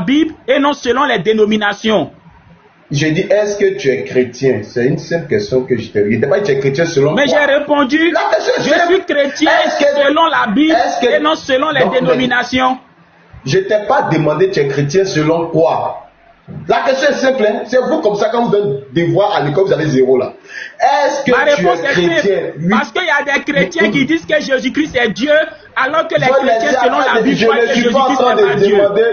Bible et non selon les dénominations. Je dis, est-ce que tu es chrétien? C'est une simple question que je te dis. D'abord, tu es chrétien selon Mais quoi? j'ai répondu, je suis chrétien selon la Bible et non selon les dénominations. Je ne t'ai pas demandé tu es chrétien selon quoi? La question est simple, hein? C'est vous comme ça, quand vous donnez des voix à l'école, vous avez 0 là. Est-ce que Ma tu réponse es est chrétien? simple, Oui. parce qu'il y a des chrétiens qui disent que Jésus-Christ est Dieu, alors que les Je chrétiens selon la Bible je croient ne que suis pas en Jésus-Christ train n'est de pas Dieu. demander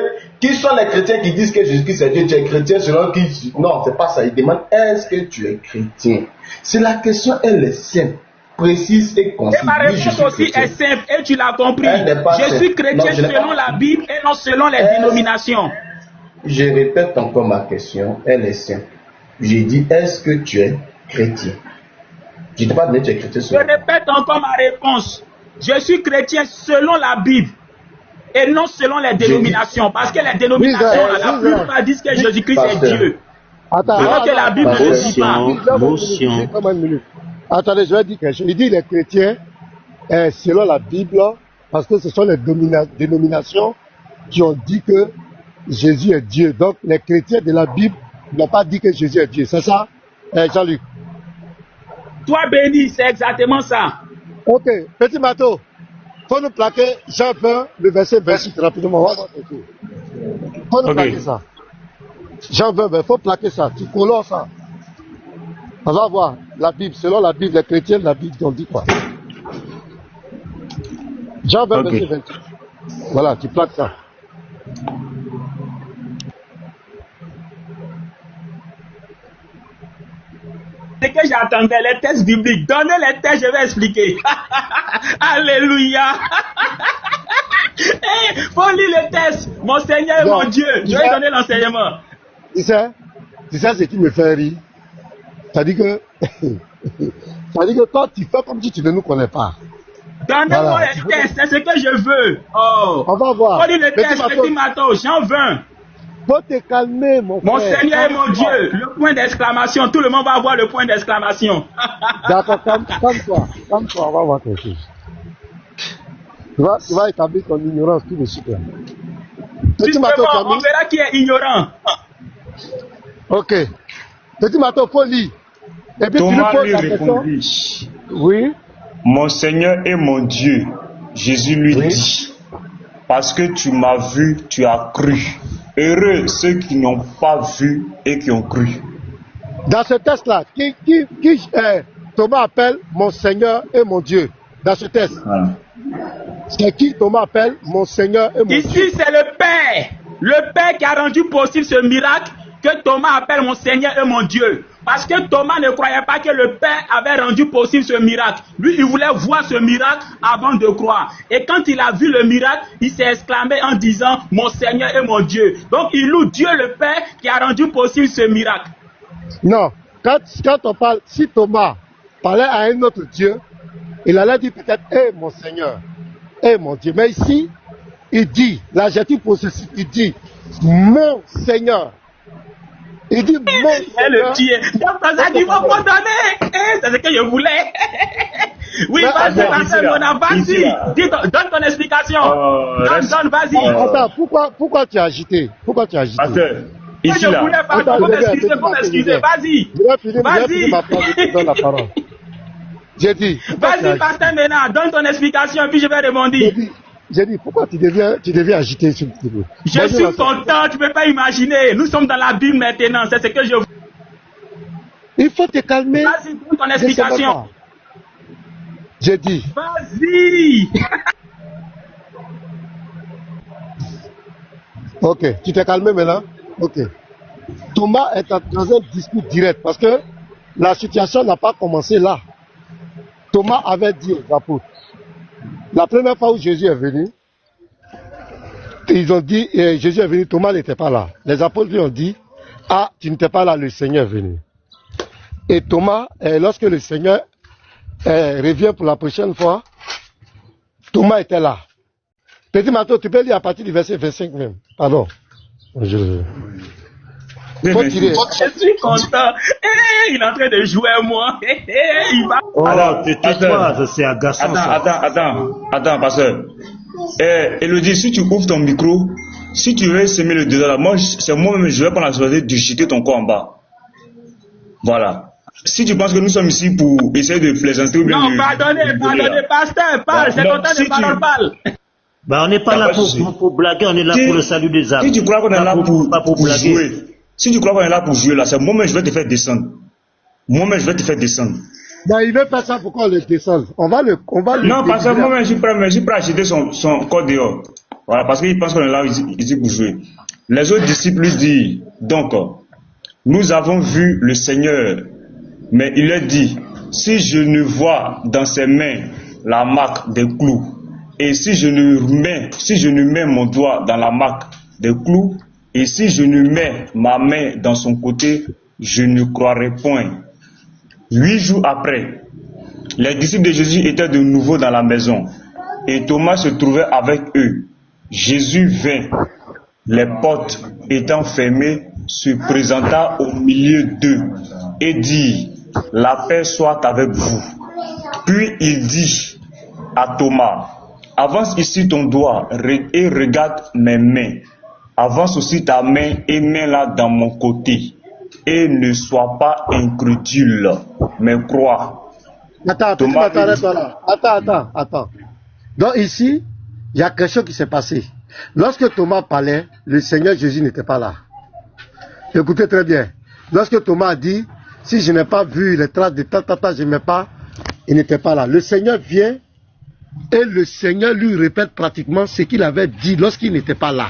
qui sont les chrétiens qui disent que Jésus-Christ est Dieu. Tu es chrétien selon qui? Non, c'est pas ça. Il demande est-ce que tu es chrétien? Si la question elle est simple, précise et concise. Et ma Oui, je réponse suis aussi chrétien. est simple, et tu l'as compris. Elle n'est pas Je simple. suis chrétien Non, je n'ai selon pas- la Bible et non selon les dénominations. Je répète encore ma question, elle est simple. J'ai dit est-ce que tu es chrétien? Je ne t'ai pas donné tu es chrétien Je selon. répète encore ma réponse. Je suis chrétien selon la Bible et non selon les dénominations. Parce que les dénominations, la plupart disent que Jésus-Christ est Pasteur. Dieu. Attends, Alors que la Bible ne le dit pas. Motion. Attendez, je vais dire quelque chose. Il dit les chrétiens, selon la Bible, parce que ce sont les dénominations qui ont dit que Jésus est Dieu. Donc, les chrétiens de la Bible n'ont pas dit que Jésus est Dieu. C'est ça, Jean-Luc? Toi, béni, c'est exactement ça. Ok, petit Mato, faut nous plaquer Jean 20, le verset 28 rapidement. On va voir tout. Faut nous plaquer ça. Jean 20, il faut plaquer ça. Tu colores ça. On va voir la Bible. Selon la Bible, les chrétiens de la Bible ont dit quoi? Jean 20, verset 28. Voilà, tu plaques ça. C'est que j'attendais les textes bibliques. Donnez les textes, je vais expliquer. Alléluia. Hey, faut lire les textes. Mon Seigneur et mon Dieu. Je vais donner l'enseignement. Tu sais ce qui me fait rire. Ça dit que toi, tu fais comme si tu ne nous connais pas. Donnez-moi Voilà. les textes, c'est ce que je veux. Oh. On va voir. Faut lire les textes, Petit petit Mato, Jean 20. Faut te calmer, mon Mon frère. Seigneur et mon Dieu. Le point d'exclamation. Tout le monde va avoir le point d'exclamation. D'accord, calme-toi, on va voir quelque chose. Tu vas établir ton ignorance tout de suite. Là. Petit Mato, Justement, on Camille. verra qui est ignorant. Ok. Petit Mato, faut lire. Et puis Thomas tu lui lui poses la question. répondit, Oui. mon Seigneur et mon Dieu. Jésus lui dit, parce que tu m'as vu, tu as cru. Heureux ceux qui n'ont pas vu et qui ont cru. Dans ce texte-là, qui Thomas appelle mon Seigneur et mon Dieu. Dans ce texte. Voilà. C'est qui Thomas appelle mon Seigneur et mon Dieu. Ici, c'est le Père. Le Père qui a rendu possible ce miracle que Thomas appelle mon Seigneur et mon Dieu. Parce que Thomas ne croyait pas que le Père avait rendu possible ce miracle. Lui, il voulait voir ce miracle avant de croire. Et quand il a vu le miracle, il s'est exclamé en disant « Mon Seigneur et mon Dieu ». Donc, il loue Dieu le Père qui a rendu possible ce miracle. Non. Quand on parle, si Thomas parlait à un autre Dieu, il allait dire peut-être « Eh mon Seigneur, eh mon Dieu ». Mais ici, il dit, l'adjectif possessif, il dit « Mon Seigneur ». Il dit « Mon Et Seigneur ». le pied. Donc, ça dit « Faut me donner ». C'est ce que je voulais. Oui, Mais vas-y, attends, ici, là. vas-y. Ici, là. Donne ton explication. reste- Donne, vas-y. Attends, pourquoi tu as agité? Pourquoi tu as agité? Pasteur, Moi, ici je là, voulais pas. Attends, Faut je vais, m'excuser, faut m'excuser. Vas-y. Je vais finir Vas-y. ma phrase, je te donne la parole. J'ai dit, pourquoi tu as Vas-y, agité? pasteur maintenant. Donne ton explication, puis je vais répondre. J'ai dit, pourquoi tu deviens agité sur le truc? Je suis content, tu ne peux pas imaginer. Nous sommes dans la Bible maintenant. C'est ce que je veux. Il faut te calmer. Vas-y, donne ton explication. J'ai dit, Vas-y. ok, tu t'es calmé maintenant? Ok. Thomas est dans un discours direct parce que la situation n'a pas commencé là. Thomas avait dit aux apôtres, la première fois où Jésus est venu, ils ont dit, Jésus est venu, Thomas n'était pas là. Les apôtres lui ont dit, ah, tu n'étais pas là, le Seigneur est venu. Et Thomas, lorsque le Seigneur revient pour la prochaine fois, Thomas était là. Petit Mato, tu peux lire à partir du verset 25 même. Pardon. Faut tirer. Je suis content. Il est en train de jouer à moi. Il va. Oh, tais-toi, ça c'est agaçant. attends, pasteur. Elodie, si tu ouvres ton micro, Si tu veux semer le désordre, moi, c'est moi-même, je vais prendre la responsabilité de jeter ton corps en bas. Voilà. Si tu penses que nous sommes ici pour essayer de plaisanter ou bien non, de... pardonnez, pasteur, parle, c'est ton temps de parole, parle. Bah, on n'est pas là pour blaguer, on est là pour le salut des âmes. Si tu crois qu'on est là pour blaguer. jouer, si tu crois qu'on est là pour jouer, là, c'est moi-même, je vais te faire descendre. Moi-même, je vais te faire descendre. Non, il veut pas ça pour qu'on le descende. On va le non, parce que moi-même, je suis prêt à jeter son corps dehors. Voilà, parce qu'il pense qu'on est là ici pour jouer. Les autres disciples lui disent, donc, nous avons vu le Seigneur, mais il leur dit, si je ne vois dans ses mains la marque des clous, et si je ne mets mon doigt dans la marque des clous, et si je ne mets ma main dans son côté, je ne croirai point. 8 jours après, les disciples de Jésus étaient de nouveau dans la maison, et Thomas se trouvait avec eux. Jésus vint, les portes étant fermées, se présenta au milieu d'eux et dit, la paix soit avec vous. Puis il dit à Thomas, avance ici ton doigt et regarde mes mains. Avance aussi ta main et mets-la dans mon côté. Et ne sois pas incrédule, mais crois. Attends, Attends. Donc ici, il y a quelque chose qui s'est passé. Lorsque Thomas parlait, le Seigneur Jésus n'était pas là. Écoutez très bien. Lorsque Thomas a dit, si je n'ai pas vu les traces de je n'aimais pas, il n'était pas là. Le Seigneur vient et le Seigneur lui répète pratiquement ce qu'il avait dit lorsqu'il n'était pas là.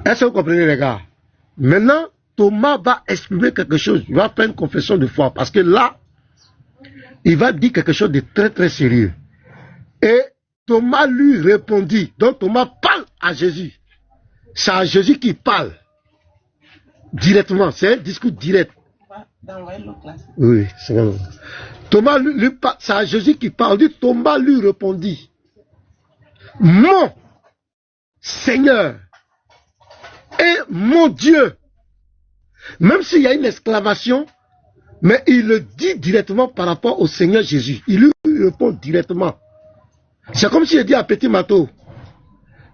Est-ce que vous comprenez, les gars? Maintenant, Thomas va exprimer quelque chose. Il va faire une confession de foi. Parce que là, il va dire quelque chose de très très sérieux. Et Thomas lui répondit. Donc Thomas parle à Jésus. C'est à Jésus qui parle. Directement. C'est un discours direct. Oui, c'est vrai. Thomas lui parle. C'est à Jésus qui parle. Thomas lui répondit. Mon Seigneur et mon Dieu. Même s'il y a une exclamation, mais il le dit directement par rapport au Seigneur Jésus. Il lui répond directement. C'est comme s'il dit à Petit Mato,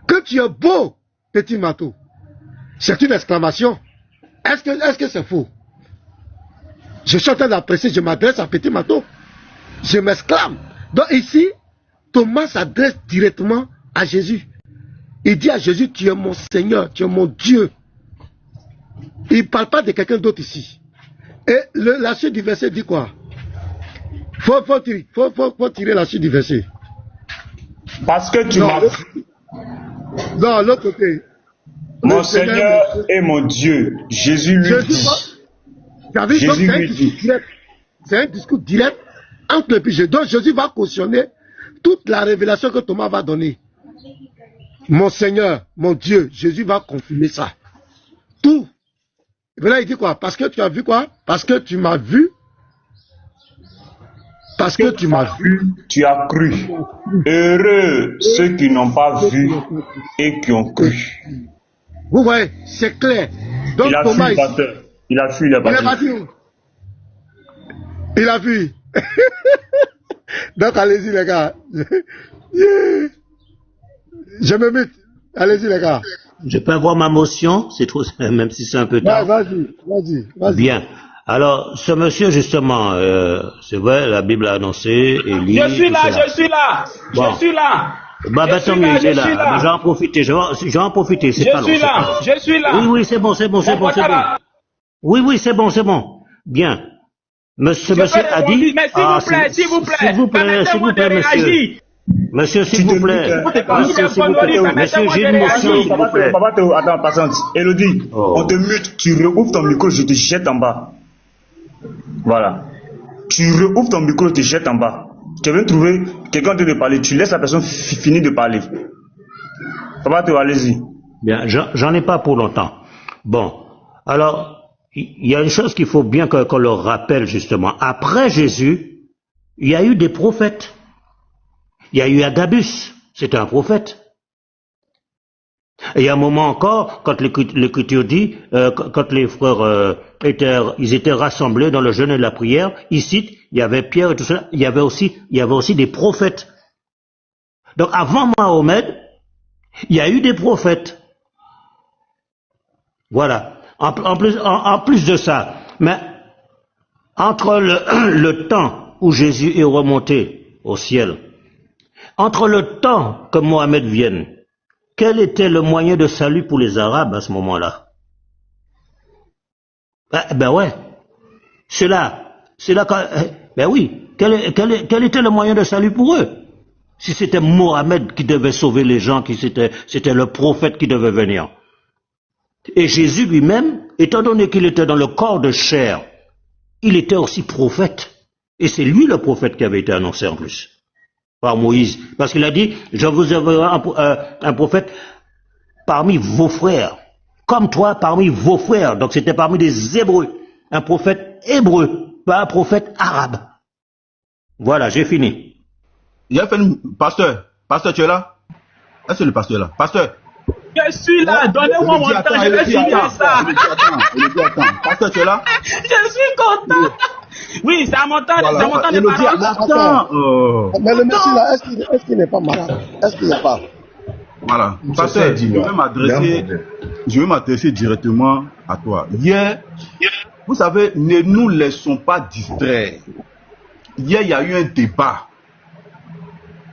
que tu es beau, Petit Mato. C'est une exclamation. Est-ce que c'est faux? Je suis en train d'apprécier, je m'adresse à Petit Mato. Je m'exclame. Donc ici, Thomas s'adresse directement à Jésus. Il dit à Jésus, tu es mon Seigneur, tu es mon Dieu. Il ne parle pas de quelqu'un d'autre ici. Et la suite du verset dit quoi? Faut tirer la suite du verset. Parce que tu m'as... Non, l'autre côté. Mon Seigneur et mon Dieu, Jésus lui dit. Jésus lui dit. C'est un discours direct entre les péchés. Donc Jésus va cautionner toute la révélation que Thomas va donner. Mon Seigneur, mon Dieu, Jésus va confirmer ça. Tout. Et là, il dit quoi? Parce que tu as vu quoi? Parce que tu m'as vu. Parce que tu m'as vu. Tu as cru. Heureux ceux qui n'ont pas vu et qui ont cru. Vous voyez, c'est clair. Donc, il a Thomas, fui, pasteur. Il a fui, il est parti. Il a fui. Donc, allez-y, les gars. Je me mets. Allez-y, les gars. Je peux avoir ma motion, c'est trop, même si c'est un peu tard. Vas-y. Bien. Alors, ce monsieur, justement, c'est vrai, la Bible a annoncé, Élie... Je suis là. Bon. Je suis là. Bah, tant mieux, il est là. Je vais en profiter, c'est pas long. Je suis là. Oui, c'est bon. Oui, c'est bon. Bien. Ce monsieur a dit... Mais s'il vous plaît, monsieur. Monsieur, s'il vous plaît. Monsieur, j'ai une motion, s'il vous plaît. Attends, patiente. Elodie, on te mute, tu rouvres ton micro, je te jette en bas. Voilà. Tu rouvres ton micro, je te jette en bas. Tu viens trouver quelqu'un de parler, tu laisses la personne finir de parler. Allez-y. Bien, j'en ai pas pour longtemps. Bon, alors, il y a une chose qu'il faut bien qu'on leur rappelle, justement. Après Jésus, il y a eu des prophètes. Il y a eu Agabus, c'était un prophète. Et il y a un moment encore, quand l'Écriture dit, quand les frères ils étaient rassemblés dans le jeûne et la prière, ici, il y avait Pierre et tout ça, il y avait aussi des prophètes. Donc avant Mahomet, Il y a eu des prophètes. Voilà. En plus de ça, mais entre le temps où Jésus est remonté au ciel, entre le temps que Mohammed vienne, quel était le moyen de salut pour les Arabes à ce moment-là? Ben ouais. Ben oui. Quel était le moyen de salut pour eux? Si c'était Mohammed qui devait sauver les gens, c'était le prophète qui devait venir. Et Jésus lui-même, étant donné qu'il était dans le corps de chair, il était aussi prophète. Et c'est lui le prophète qui avait été annoncé en plus, par Moïse. Parce qu'il a dit, je vous enverrai un prophète parmi vos frères, comme toi parmi vos frères. Donc c'était parmi des Hébreux, un prophète hébreu, pas un prophète arabe. Voilà, j'ai fini. Il a fait une... Pasteur, tu es là? Est-ce que le pasteur est là? Pasteur. Je suis là, donnez-moi mon temps, je vais signer ça. Attends. Pasteur, tu es là? Je suis content. Oui, c'est à mon temps, voilà. C'est à mon temps de parole. Attends. Mais le monsieur là, est-ce qu'il n'est pas malade? Est-ce qu'il n'y a pas? Voilà. Pasteur, je vais m'adresser directement à toi. Hier, vous savez, ne nous laissons pas distraire. Hier, il y a eu un débat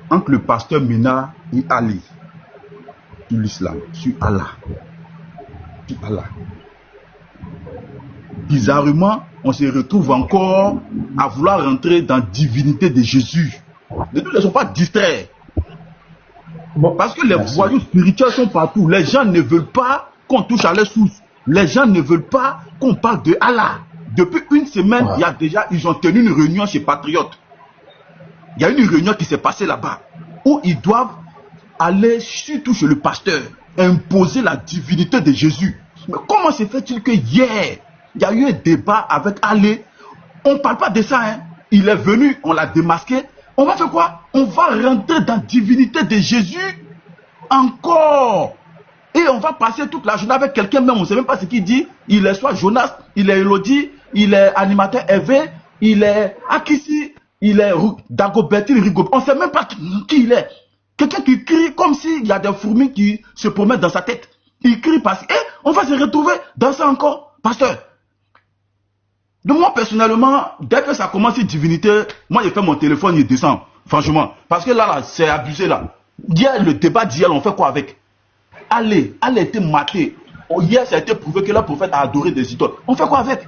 entre le pasteur Mena et Ali sur l'islam, sur Allah. Bizarrement, on se retrouve encore à vouloir rentrer dans la divinité de Jésus. Ne nous laissons pas distraire. Parce que les voyous spirituels sont partout. Les gens ne veulent pas qu'on touche à leur source. Les gens ne veulent pas qu'on parle de Allah. Depuis une semaine, ils ont tenu une réunion chez Patriote. Il y a une réunion qui s'est passée là-bas, où ils doivent aller surtout chez le pasteur, imposer la divinité de Jésus. Mais comment se fait-il que hier, il y a eu un débat avec Ali? On ne parle pas de ça, hein. Il est venu, on l'a démasqué. On va faire quoi? On va rentrer dans la divinité de Jésus encore. Et on va passer toute la journée avec quelqu'un, même on ne sait même pas ce qu'il dit. Il est soit Jonas, il est Elodie, il est animateur Hervé, il est Akissi, il est Dagobertine Rigo. On ne sait même pas qui il est. Quelqu'un qui crie comme s'il y a des fourmis qui se promènent dans sa tête. Il crie parce que, on va se retrouver dans ça encore. Pasteur, de moi personnellement, dès que ça commence une divinité, moi j'ai fait mon téléphone, il descend. Franchement. Parce que là c'est abusé là. Hier, le débat d'hier, on fait quoi avec? Elle a été matée. Hier, ça a été prouvé que le prophète a adoré des idoles. On fait quoi avec?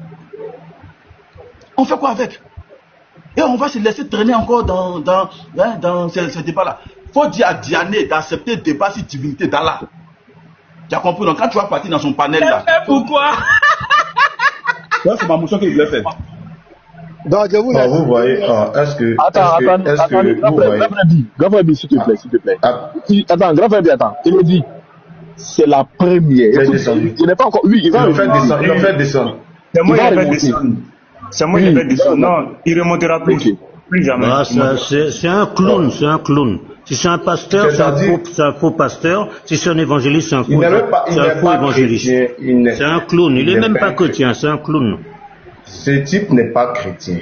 Et on va se laisser traîner encore dans ce débat-là. Il faut dire à Diané d'accepter le débat sur divinité d'Allah. Tu as compris? Donc quand tu vas partir dans son panel là. Pourquoi? C'est ma motion qu'il voulait faire. Donc, vous voyez, est-ce que Grand frère, s'il te plaît. Attends, grand frère, attends. Il me dit, c'est la première. Il n'est pas encore. Oui, il va faire descendre. C'est moi qui vais descendre. C'est moi qui vais descendre. Non, il remontera plus. Plus jamais. Ah, c'est un clown, c'est un clown. Si c'est un pasteur, c'est un faux pasteur. Si c'est un évangéliste, c'est un faux évangéliste. C'est un clown. Il n'est même pas chrétien, c'est un clown. Ce type n'est pas chrétien.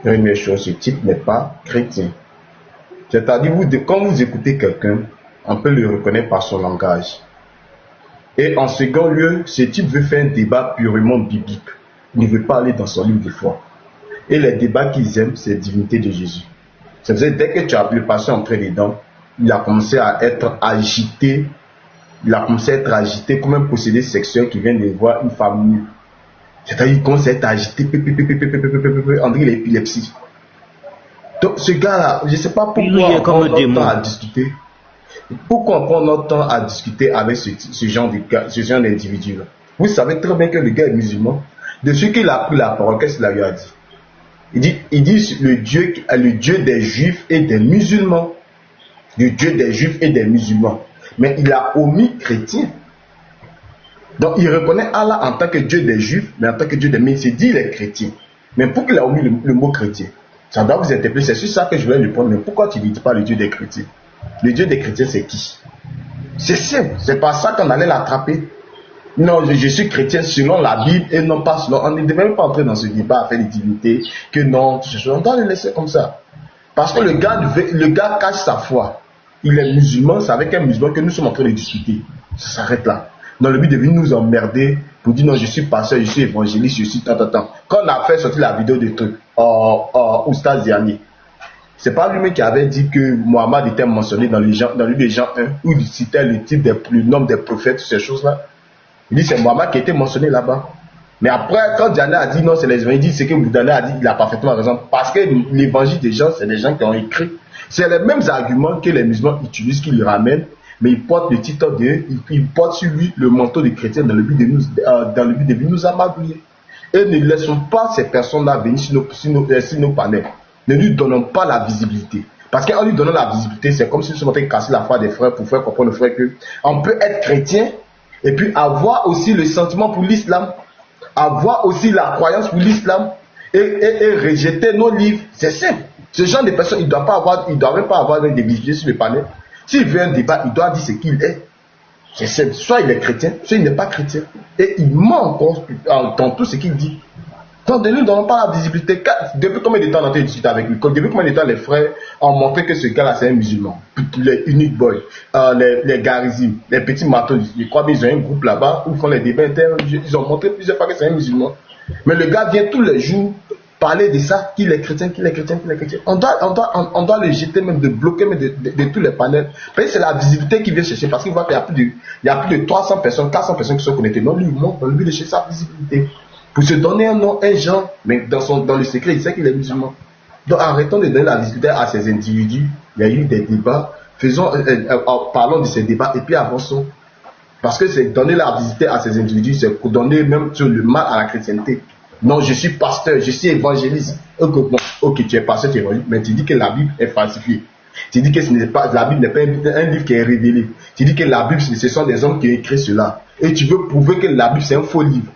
Première chose, ce type n'est pas chrétien. C'est-à-dire, quand vous écoutez quelqu'un, on peut le reconnaître par son langage. Et en second lieu, ce type veut faire un débat purement biblique. Il ne veut pas aller dans son livre de foi. Et les débats qu'ils aiment, c'est la divinité de Jésus. Ça veut dire, dès que tu as le passé entré dedans, il a commencé à être agité. Il a commencé à être agité comme un possédé sexuel qui vient de voir une femme nue. C'est-à-dire qu'il commence à être agité. André, il a l'épilepsie. Donc, ce gars-là, je ne sais pas pourquoi on prend notre temps à discuter. Pourquoi on prend notre temps à discuter avec ce genre d'individu-là? Vous savez très bien que le gars est musulman. De ce qu'il a pris la parole, qu'est-ce qu'il a eu à dire? Il dit le Dieu des Juifs et des musulmans. Le Dieu des Juifs et des musulmans. Mais il a omis chrétien. Donc il reconnaît Allah en tant que Dieu des Juifs, mais en tant que Dieu des musulmans. Il s'est dit il est chrétien. Mais pourquoi il a omis le mot chrétien? Ça doit vous interpeller. C'est sur ça que je vais lui prendre. Mais pourquoi tu ne dis pas le Dieu des chrétiens? Le Dieu des chrétiens, c'est qui? C'est simple. C'est pas ça qu'on allait l'attraper. Non, je suis chrétien selon la Bible et non pas selon. On ne devait même pas entrer dans ce débat à faire des divinités. Que non, on doit le laisser comme ça. Parce que le gars cache sa foi. il est musulman, c'est avec un musulman que nous sommes en train de discuter. Ça s'arrête là. Dans le but de venir nous emmerder pour dire non, je suis pasteur, je suis évangéliste, je suis tant. Quand on a fait sortir la vidéo de truc, Oustaz dernier, c'est pas lui-même qui avait dit que Mohammed était mentionné dans le livre des Jean 1, où il citait le nom des prophètes, ces choses-là. Il dit c'est Mohammed qui était mentionné là-bas. Mais après, quand Diana a dit non, c'est les évangiles, c'est que Boudana a dit, il a parfaitement raison. Parce que l'évangile des gens, c'est des gens qui ont écrit. C'est les mêmes arguments que les musulmans utilisent, qu'ils ramènent, mais ils portent le titre ils portent sur lui le manteau des chrétiens dans le but de nous amadouiller. Et ne laissons pas ces personnes-là venir sur nos panels. Ne lui donnons pas la visibilité. Parce qu'en lui donnant la visibilité, c'est comme si nous sommes en train de casser la foi des frères pour faire comprendre aux frères qu'on peut être chrétien et puis avoir aussi le sentiment pour l'islam, avoir aussi la croyance pour l'islam et rejeter nos livres. C'est simple. Ce genre de personnes, il ne doit même pas avoir des visibilités sur le panel. S'il veut un débat, il doit dire ce qu'il est. C'est simple. Soit il est chrétien, soit il n'est pas chrétien. Et il ment encore dans tout ce qu'il dit. Donc, ne lui donnons pas la visibilité. Depuis combien de temps on a discuté avec lui? Depuis combien de temps les frères ont montré que ce gars-là c'est un musulman? Les Unique Boys, les Garizim, les petits marteaux, je crois qu'ils ont un groupe là-bas où ils font les débats internes. Ils ont montré plusieurs fois que c'est un musulman. Mais le gars vient tous les jours parler de ça, qu'il est chrétien, qu'il est chrétien, qu'il est chrétien. On doit le jeter, même de bloquer même de tous les panels. Parce que c'est la visibilité qu'il vient chercher. Parce qu'il voit qu'il y a plus de 300 personnes, 400 personnes qui sont connectées. Non, lui, il montre dans le but de chercher sa visibilité. Pour se donner un nom, un genre, mais dans le secret, il sait qu'il est musulman. Donc arrêtons de donner la visibilité à ces individus. Il y a eu des débats. Parlons de ces débats et puis avançons. Parce que c'est donner la visibilité à ces individus, c'est donner même sur le mal à la chrétienté. Non, je suis pasteur, je suis évangéliste. Ok, tu es pasteur, tu es évangéliste, mais tu dis que la Bible est falsifiée. Tu dis que la Bible n'est pas un livre qui est révélé. Tu dis que la Bible, ce sont des hommes qui ont écrit cela. Et tu veux prouver que la Bible, c'est un faux livre.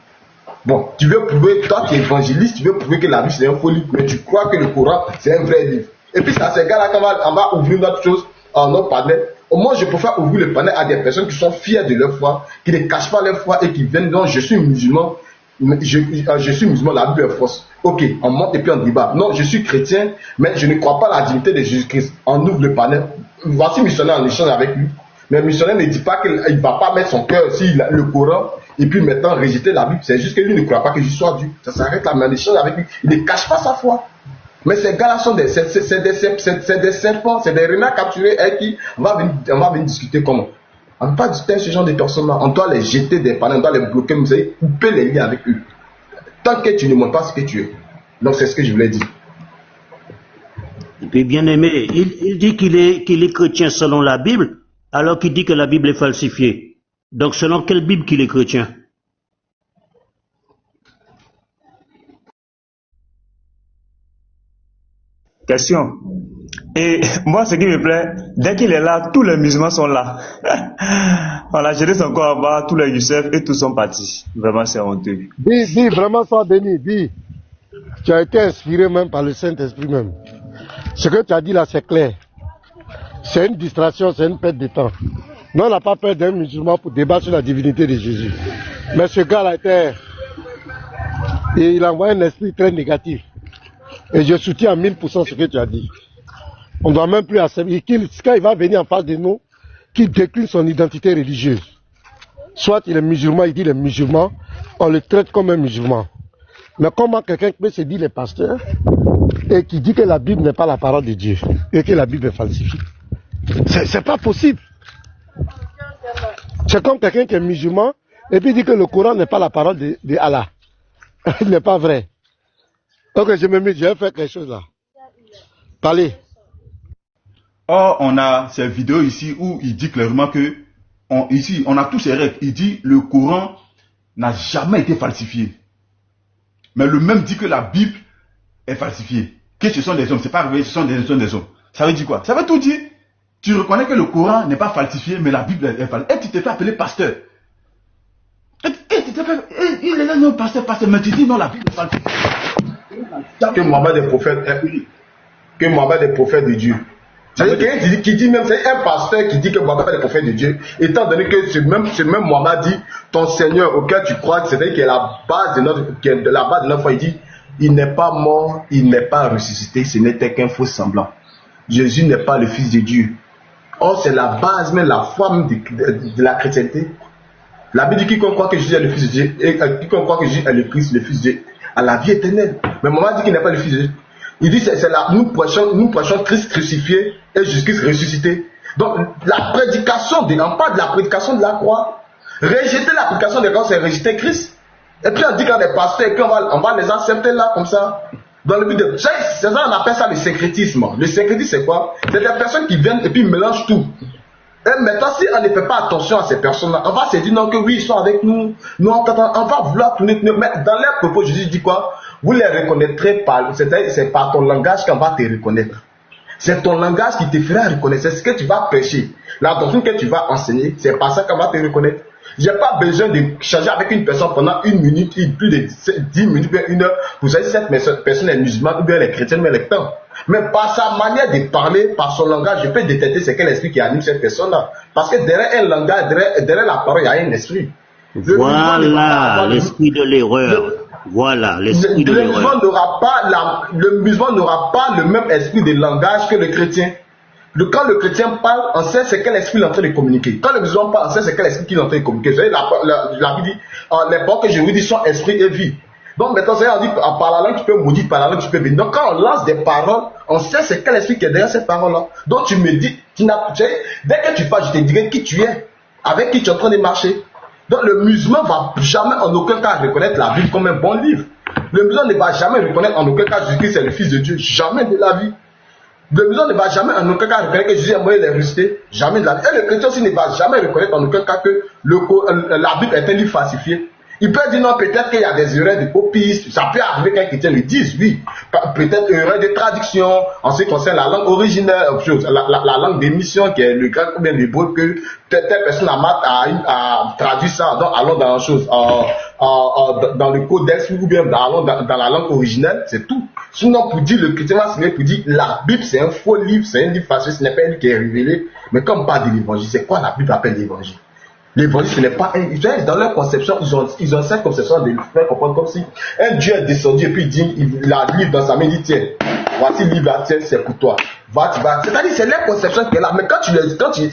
Bon, tu veux prouver, toi qui es évangéliste, tu veux prouver que la Bible, c'est un faux livre, mais tu crois que le Coran, c'est un vrai livre. Et puis, c'est à ces gars-là qu'on va ouvrir notre chose, notre panel. Au moins, je préfère ouvrir le panel à des personnes qui sont fières de leur foi, qui ne cachent pas leur foi et qui viennent, non, je suis musulman, je suis musulman, la Bible est fausse. Ok, on monte et puis on débat. Non, je suis chrétien, mais je ne crois pas à la divinité de Jésus-Christ. On ouvre le panel. Voici missionnaire en échange avec lui. Mais le missionnaire ne dit pas qu'il ne va pas mettre son cœur sur le Coran et puis maintenant rejeter la Bible. C'est juste que lui ne croit pas que Jésus soit Dieu. Ça s'arrête là, mais en échange avec lui. Il ne cache pas sa foi. Mais ces gars-là sont des serpents, c'est des renards capturés avec qui on va venir discuter comment. On ne peut pas discuter ce genre de personnes-là. On doit les jeter des panneaux, on doit les bloquer, vous savez, couper les liens avec eux. Tant que tu ne montres pas ce que tu es. Donc c'est ce que je voulais dire. Et puis bien aimé, il dit qu'il est chrétien selon la Bible, alors qu'il dit que la Bible est falsifiée. Donc selon quelle Bible qu'il est chrétien? Question. Et moi, ce qui me plaît, dès qu'il est là, tous les musulmans sont là. On a jeté son corps en bas, tous les Youssef et tous sont partis. Vraiment, c'est honteux. Dis, vraiment, sois béni, dis. Tu as été inspiré même par le Saint-Esprit même. Ce que tu as dit là, c'est clair. C'est une distraction, c'est une perte de temps. Nous, on n'a pas peur d'un musulman pour débattre sur la divinité de Jésus. Mais ce gars-là il a envoyé un esprit très négatif. Et je soutiens à 1000% ce que tu as dit. On ne doit même plus accepter. Quand il va venir en face de nous, qu'il décline son identité religieuse. Soit il est musulman, il dit les musulmans, on le traite comme un musulman. Mais comment quelqu'un peut se dire les pasteurs et qui dit que la Bible n'est pas la parole de Dieu et que la Bible est falsifiée? C'est pas possible. C'est comme quelqu'un qui est musulman et puis dit que le Coran n'est pas la parole de Allah. Il n'est pas vrai. Ok, je vais faire quelque chose là. Parlez. Or, on a ces vidéos ici où il dit clairement que, ici, on a tous ces règles. Il dit le Coran n'a jamais été falsifié. Mais le même dit que la Bible est falsifiée. Que ce sont des hommes, c'est pas vrai, ce sont des hommes. Ça veut dire quoi? Ça veut tout dire. Tu reconnais que le Coran n'est pas falsifié, mais la Bible est falsifiée. Et tu te fais appeler pasteur. Il est là, non, pasteur, mais tu dis non, la Bible est falsifiée. Que Mohammed est prophète, que Mohammed est prophète de Dieu. C'est quelqu'un qui dit même, c'est un pasteur qui dit que Mohammed est prophète de Dieu, étant donné que ce même Mohammed dit, ton Seigneur auquel tu crois, c'est-à-dire qui est la base de notre foi, il dit, il n'est pas mort, il n'est pas ressuscité, ce n'était qu'un faux semblant. Jésus n'est pas le Fils de Dieu. Or, c'est la base, même la foi même de la chrétienté. La Bible dit quiconque croit que Jésus est le Fils de Dieu, et quiconque croit que Jésus est le Christ, le Fils de Dieu, a la vie éternelle. Mais maman dit qu'il n'est pas le Fils de Dieu. Il dit nous prêchons Christ crucifié et Jésus-Christ ressuscité. Donc, la prédication, on parle de la prédication de la croix. Rejeter la prédication de la croix, c'est rejeter Christ. Et puis on dit qu'on est pasteur et puis on va les accepter là, comme ça. Dans le but de. C'est ça, on appelle ça le syncrétisme. Le syncrétisme, c'est quoi? C'est des personnes qui viennent et puis mélangent tout. Et maintenant, si on ne fait pas attention à ces personnes-là, on va se dire non, que oui, ils sont avec nous. Non, on va vouloir tourner. Mais dans leurs propos, Jésus dit quoi? Vous les reconnaîtrez par. C'est par ton langage qu'on va te reconnaître. C'est ton langage qui te fera reconnaître. C'est ce que tu vas prêcher. La doctrine que tu vas enseigner, c'est par ça qu'on va te reconnaître. Je n'ai pas besoin de changer avec une personne pendant 1 minute, plus de 10 minutes, bien 1 heure, pour savoir si cette personne est musulmane ou bien elle est chrétienne, mais elle est temps. Mais par sa manière de parler, par son langage, je peux détecter c'est quel esprit qui anime cette personne-là. Parce que derrière un langage, derrière la parole, il y a un esprit. Voilà l'esprit de l'erreur. Voilà l'esprit de l'erreur. Le musulman n'aura pas le même esprit de langage que le chrétien. Quand le chrétien parle, on sait c'est quel esprit il est en train de communiquer. Quand le musulman parle, on sait c'est quel esprit qu'il est en train de communiquer. Vous savez, la Bible dit, les paroles que je vous dis sont esprit et vie. Donc maintenant, on dit, par la langue tu peux maudire, par la langue tu peux bénir. Donc quand on lance des paroles, on sait c'est quel esprit qui est derrière ces paroles-là. Donc tu me dis, dès que tu parles, je te dirai qui tu es, avec qui tu es en train de marcher. Donc le musulman ne va jamais en aucun cas reconnaître la Bible comme un bon livre. Le musulman ne va jamais reconnaître en aucun cas Jésus-Christ est le Fils de Dieu. Jamais de la vie. Le musulman ne va jamais en aucun cas reconnaître que Jésus est mort et est ressuscité. Jamais de la vie. Et le chrétien aussi ne va jamais reconnaître en aucun cas que la Bible est un livre falsifié. Il peut dire non, peut-être qu'il y a des erreurs de copistes. Ça peut arriver qu'un chrétien le dise, oui. Peut-être erreur de traduction en ce qui concerne la langue originelle, la langue d'émission qui est le grec ou bien l'hébreu que telle personne a traduit ça. Donc allons dans la chose, dans le codex ou bien allons dans la langue originelle, c'est tout. Sinon, pour dire le chrétien va signer pour dire la Bible c'est un faux livre, c'est un livre falsifié, ce n'est pas un livre qui est révélé. Mais comme pas de l'évangile, c'est quoi la Bible appelle l'évangile? L'évangile, ce n'est pas un. Dans leur conception, ils ont cette conception de faire comprendre comme si un Dieu est descendu et puis il a un livre dans sa main, il dit tiens, voici le livre là, tiens, c'est pour toi. C'est-à-dire, c'est leur conception qui est là. Mais quand tu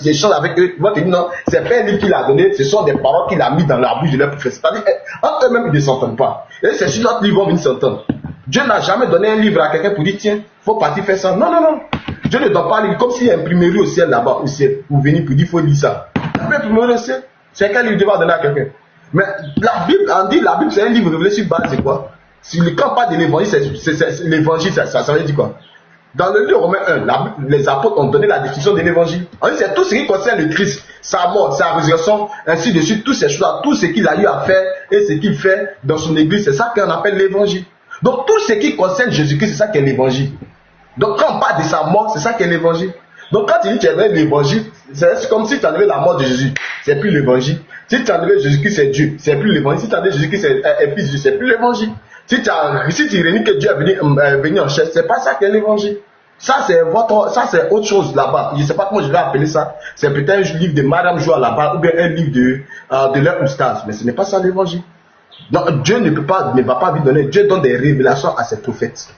échanges avec eux, ils vont te dire non, c'est pas un livre qu'il a donné, ce sont des paroles qu'il a mis dans la bouche de leur prophète. C'est-à-dire, entre eux-mêmes, ils ne s'entendent pas. Et c'est sur notre livre qu'on vient s'entendre. Dieu n'a jamais donné un livre à quelqu'un pour dire tiens, faut partir faire ça. Non, non, non. Dieu ne donne pas un livre comme s'il y a une imprimerie au ciel là-bas, au ciel, pour venir pour dire faut lire ça. Il y a une imprimerie au ciel. C'est quel livre tu vas donner à quelqu'un? Mais la Bible, on dit la Bible c'est un livre révélé sur base, c'est quoi? Si le camp parle de l'évangile, l'évangile, ça veut dire quoi? Dans le livre Romains 1, les apôtres ont donné la définition de l'évangile. On dit c'est tout ce qui concerne le Christ, sa mort, sa résurrection, ainsi de suite, toutes ces choses-là, tout ce qu'il a eu à faire et ce qu'il fait dans son église, c'est ça qu'on appelle l'évangile. Donc tout ce qui concerne Jésus-Christ, c'est ça qu'est l'évangile. Donc quand on parle de sa mort, c'est ça qu'est l'évangile. Donc quand tu dis que tu as enlevé l'évangile, c'est comme si tu as enlevé la mort de Jésus, c'est plus l'évangile. Si tu as enlevé Jésus-Christ c'est Dieu, c'est plus l'évangile. Si tu as enlevé Jésus-Christ c'est fils de Dieu, c'est plus l'évangile. Si tu réunis que Dieu est venu en chair, c'est pas ça qu'est l'évangile. Ça c'est autre chose là-bas. Je ne sais pas comment je vais appeler ça. C'est peut-être un livre de Madame Joie là-bas ou bien un livre de leur oustaz, mais ce n'est pas ça l'évangile. Donc Dieu ne va pas lui donner. Dieu donne des révélations à ses prophètes.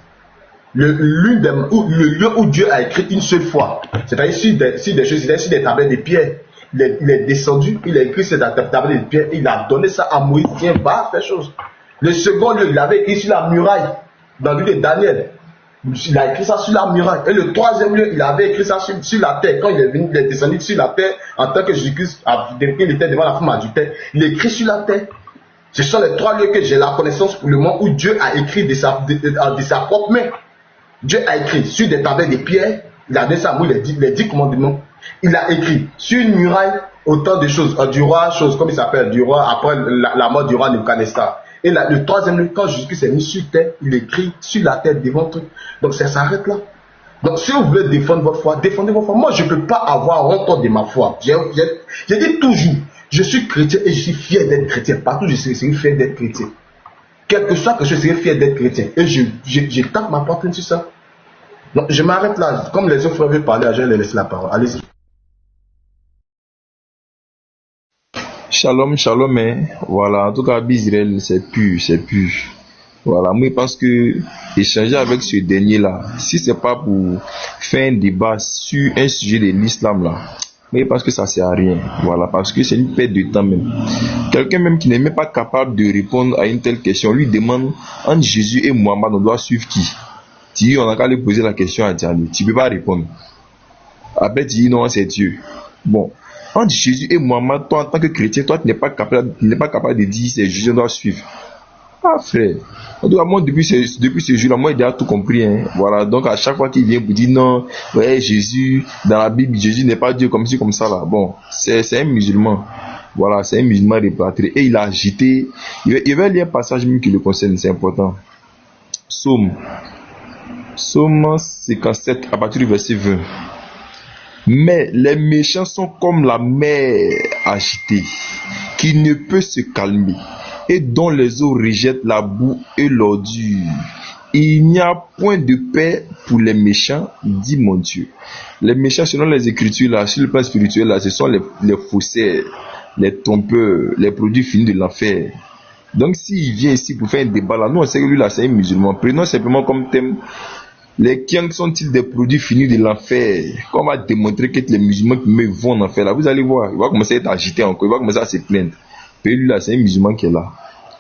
Le lieu où Dieu a écrit une seule fois, c'est-à-dire sur des choses, il est sur des tablettes de pierre. Il est descendu, il a écrit sur des tablettes de pierre, il a donné ça à Moïse, tiens, va faire chose. Le second lieu, il avait écrit sur la muraille, dans le livre de Daniel. Il a écrit ça sur la muraille. Et le troisième lieu, il avait écrit ça sur la terre. Quand il est descendu sur la terre, en tant que Jésus-Christ, il était devant la femme adultère, il écrit sur la terre. Ce sont les 3 lieux que j'ai la connaissance pour le moment où Dieu a écrit de sa propre main. Dieu a écrit sur des tablettes de pierre, il a donné ça à Moïse, les 10 commandements. Il a écrit sur une muraille autant de choses, du roi, comme il s'appelle, du roi, après la mort du roi Nebuchadnezzar. Et le troisième lieu, quand Jésus s'est mis sur terre, il écrit sur la terre devant eux. Donc ça s'arrête là. Donc si vous voulez défendre votre foi, défendez votre foi. Moi je ne peux pas avoir honte de ma foi. J'ai dit toujours, je suis chrétien et je suis fier d'être chrétien. Partout je serai fier d'être chrétien. Quel que soit que je serai fier d'être chrétien. Et je tape ma poitrine sur ça. Donc je m'arrête là. Comme les autres frères veulent parler, je vais les laisser la parole. Allez-y. Shalom, shalom, voilà, en tout cas, Bizrael, c'est pur. Voilà, moi je pense que échanger avec ce dernier-là, si c'est pas pour faire un débat sur un sujet de l'islam là, mais parce que ça sert à rien. Voilà, parce que c'est une perte de temps même. Quelqu'un même qui n'est même pas capable de répondre à une telle question, lui demande entre Jésus et Mohammed, on doit suivre qui? Tu dis, on a qu'à lui poser la question à Diane, tu peux pas répondre. Après tu dis non, c'est Dieu. Bon, entre Jésus et Mohammed, toi en tant que chrétien, toi tu n'es pas capable de dire c'est Jésus on doit suivre. Ah frère, en tout cas moi depuis ce jour-là, moi j'ai déjà tout compris, hein. Voilà, donc à chaque fois qu'il vient pour dire non, ouais Jésus, dans la Bible, Jésus n'est pas Dieu comme ci, comme ça là. Bon, c'est un musulman. Voilà, c'est un musulman répatrié. Et il a agité, il y avait un passage même qui le concerne, c'est important. Psaume 57 à partir du verset 20. Mais les méchants sont comme la mer agitée, qui ne peut se calmer, et dont les eaux rejettent la boue et l'ordure. Il n'y a point de paix pour les méchants, dit mon Dieu. Les méchants, selon les Écritures, là, sur le plan spirituel, là, ce sont les faussaires, les trompeurs, les produits finis de l'enfer. Donc, s'il vient ici pour faire un débat, là, nous, on sait que lui, là, c'est un musulman. Prenons simplement comme thème les Kiang sont-ils des produits finis de l'enfer? Quand on va démontrer que les musulmans qui me vont en enfer, là, vous allez voir, il va commencer à être agité encore, il va commencer à se plaindre. Puis lui là, c'est un musulman qui est là.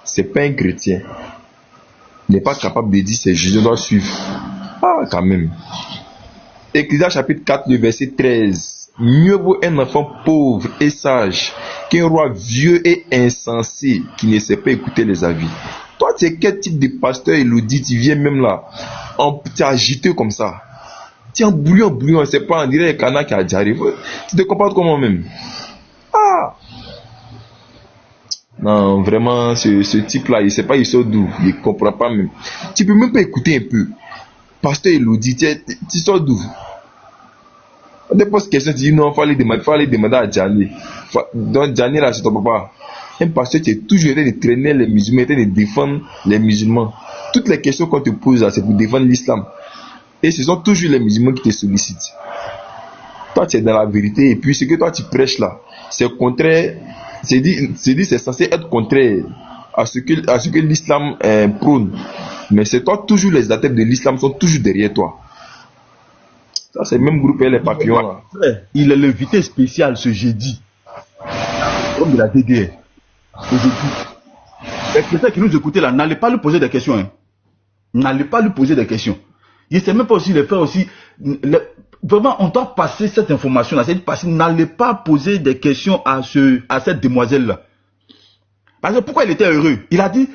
C'est pas un chrétien. Il n'est pas capable de dire c'est Jésus doit suivre. Ah, quand même. Ecclésiaste chapitre 4, le verset 13. Mieux vaut un enfant pauvre et sage qu'un roi vieux et insensé qui ne sait pas écouter les avis. Toi, tu es quel type de pasteur Elodie? Tu viens même là, tu es agité comme ça. Tu es en bouillon, c'est pas, on dirait un canard qui a déjà arrivé. Tu te comportes comment même? Ah! Non, vraiment, ce type-là, il sait pas, il sort d'où, il comprend pas même. Tu peux même pas écouter un peu. Pasteur Elodie, tu sors d'où? On te pose question, tu dis non, il faut aller demander à Djani. Donc Djani là, c'est ton papa. Un pasteur qui est toujours été de traîner les musulmans, de défendre les musulmans. Toutes les questions qu'on te pose là, c'est pour défendre l'islam. Et ce sont toujours les musulmans qui te sollicitent. Toi, tu es dans la vérité, et puis ce que toi tu prêches là, c'est contraire. C'est censé être contraire à ce que l'islam prône. Mais c'est toi, toujours les adeptes de l'islam sont toujours derrière toi. Ça, c'est le même groupe, les papillons là. Il est l'invité spécial ce jeudi. Comme de la DDR. Aujourd'hui. Les chrétiens qui nous écoutaient là, n'allez pas lui poser des questions. Hein. N'allez pas lui poser des questions. Il ne sait même pas aussi les faire aussi. Vraiment, on doit passer cette information-là. C'est-à-dire, n'allez pas poser des questions à cette demoiselle-là. Parce que pourquoi il était heureux? Il a dit,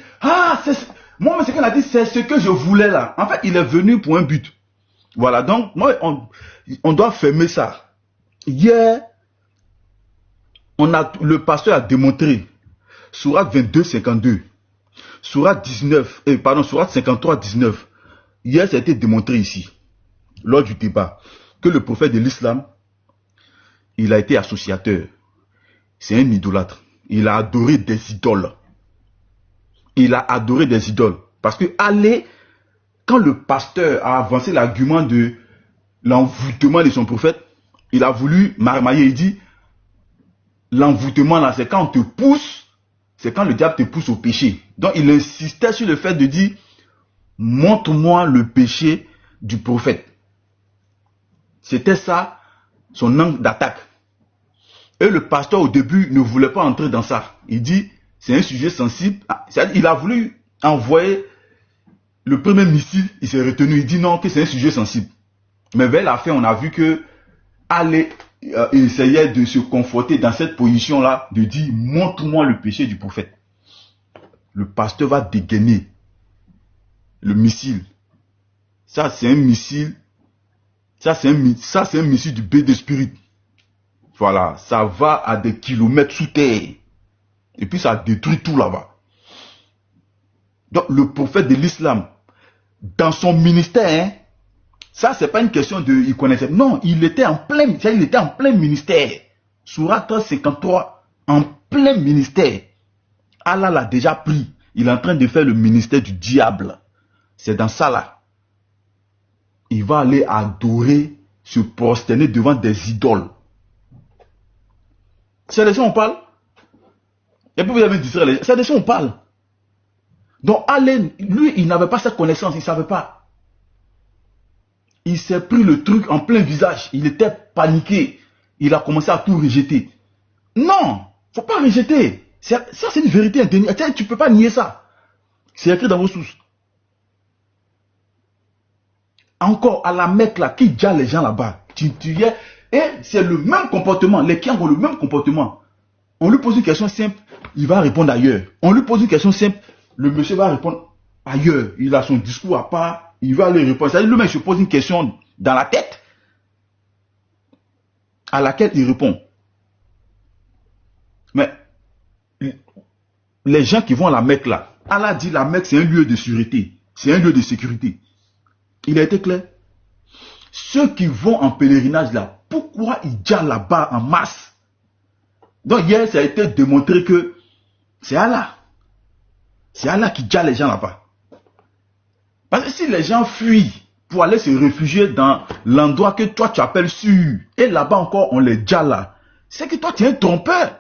moi, ce qu'il a dit, c'est ce que je voulais là. En fait, il est venu pour un but. Voilà, donc, moi, on doit fermer ça. Hier, le pasteur a démontré, Sourate 22, 52, Sourate 53, 19. Hier, ça a été démontré ici, lors du débat, que le prophète de l'islam, il a été associateur. C'est un idolâtre. Il a adoré des idoles. Il a adoré des idoles. Parce que, quand le pasteur a avancé l'argument de l'envoûtement de son prophète, il a voulu marmailler. Il dit, l'envoûtement là, c'est quand on te pousse, c'est quand le diable te pousse au péché. Donc, il insistait sur le fait de dire, montre-moi le péché du prophète. C'était ça, son angle d'attaque. Et le pasteur, au début, ne voulait pas entrer dans ça. Il dit, c'est un sujet sensible. Il a voulu envoyer le premier missile, il s'est retenu. Il dit non, que c'est un sujet sensible. Mais vers la fin, on a vu que il essayait de se conforter dans cette position-là, de dire, montre-moi le péché du prophète. Le pasteur va dégainer le missile. Ça, c'est un missile. Ça, c'est un missile du B de Spirit. Voilà, ça va à des kilomètres sous terre. Et puis ça détruit tout là-bas. Donc le prophète de l'islam, dans son ministère, ça c'est pas une question de il connaissait. Non, il était en plein ministère. Sourate 53, en plein ministère. Allah l'a déjà pris. Il est en train de faire le ministère du diable. C'est dans ça là. Il va aller adorer, se prosterner devant des idoles. C'est de ça on parle. Et puis vous avez dit ça, c'est de ça on parle. Donc, allez, lui, il n'avait pas cette connaissance, il ne savait pas. Il s'est pris le truc en plein visage. Il était paniqué. Il a commencé à tout rejeter. Non, faut pas rejeter. Ça, c'est une vérité indéniable. Tu ne peux pas nier ça. C'est écrit dans vos sources. Encore à la Mecque, là, qui gère les gens là-bas? Et c'est le même comportement. Les qui ont le même comportement. On lui pose une question simple, il va répondre ailleurs. On lui pose une question simple, le monsieur va répondre ailleurs. Il a son discours à part, il va aller répondre. C'est-à-dire, le mec se pose une question dans la tête, à laquelle il répond. Mais les gens qui vont à la Mecque là, Allah dit la Mecque c'est un lieu de sûreté, c'est un lieu de sécurité. Il a été clair. Ceux qui vont en pèlerinage là, pourquoi ils gèrent là-bas en masse? Donc hier, ça a été démontré que c'est Allah. C'est Allah qui gère les gens là-bas. Parce que si les gens fuient pour aller se réfugier dans l'endroit que toi tu appelles sûr, et là-bas encore on les gère là, c'est que toi tu es un trompeur.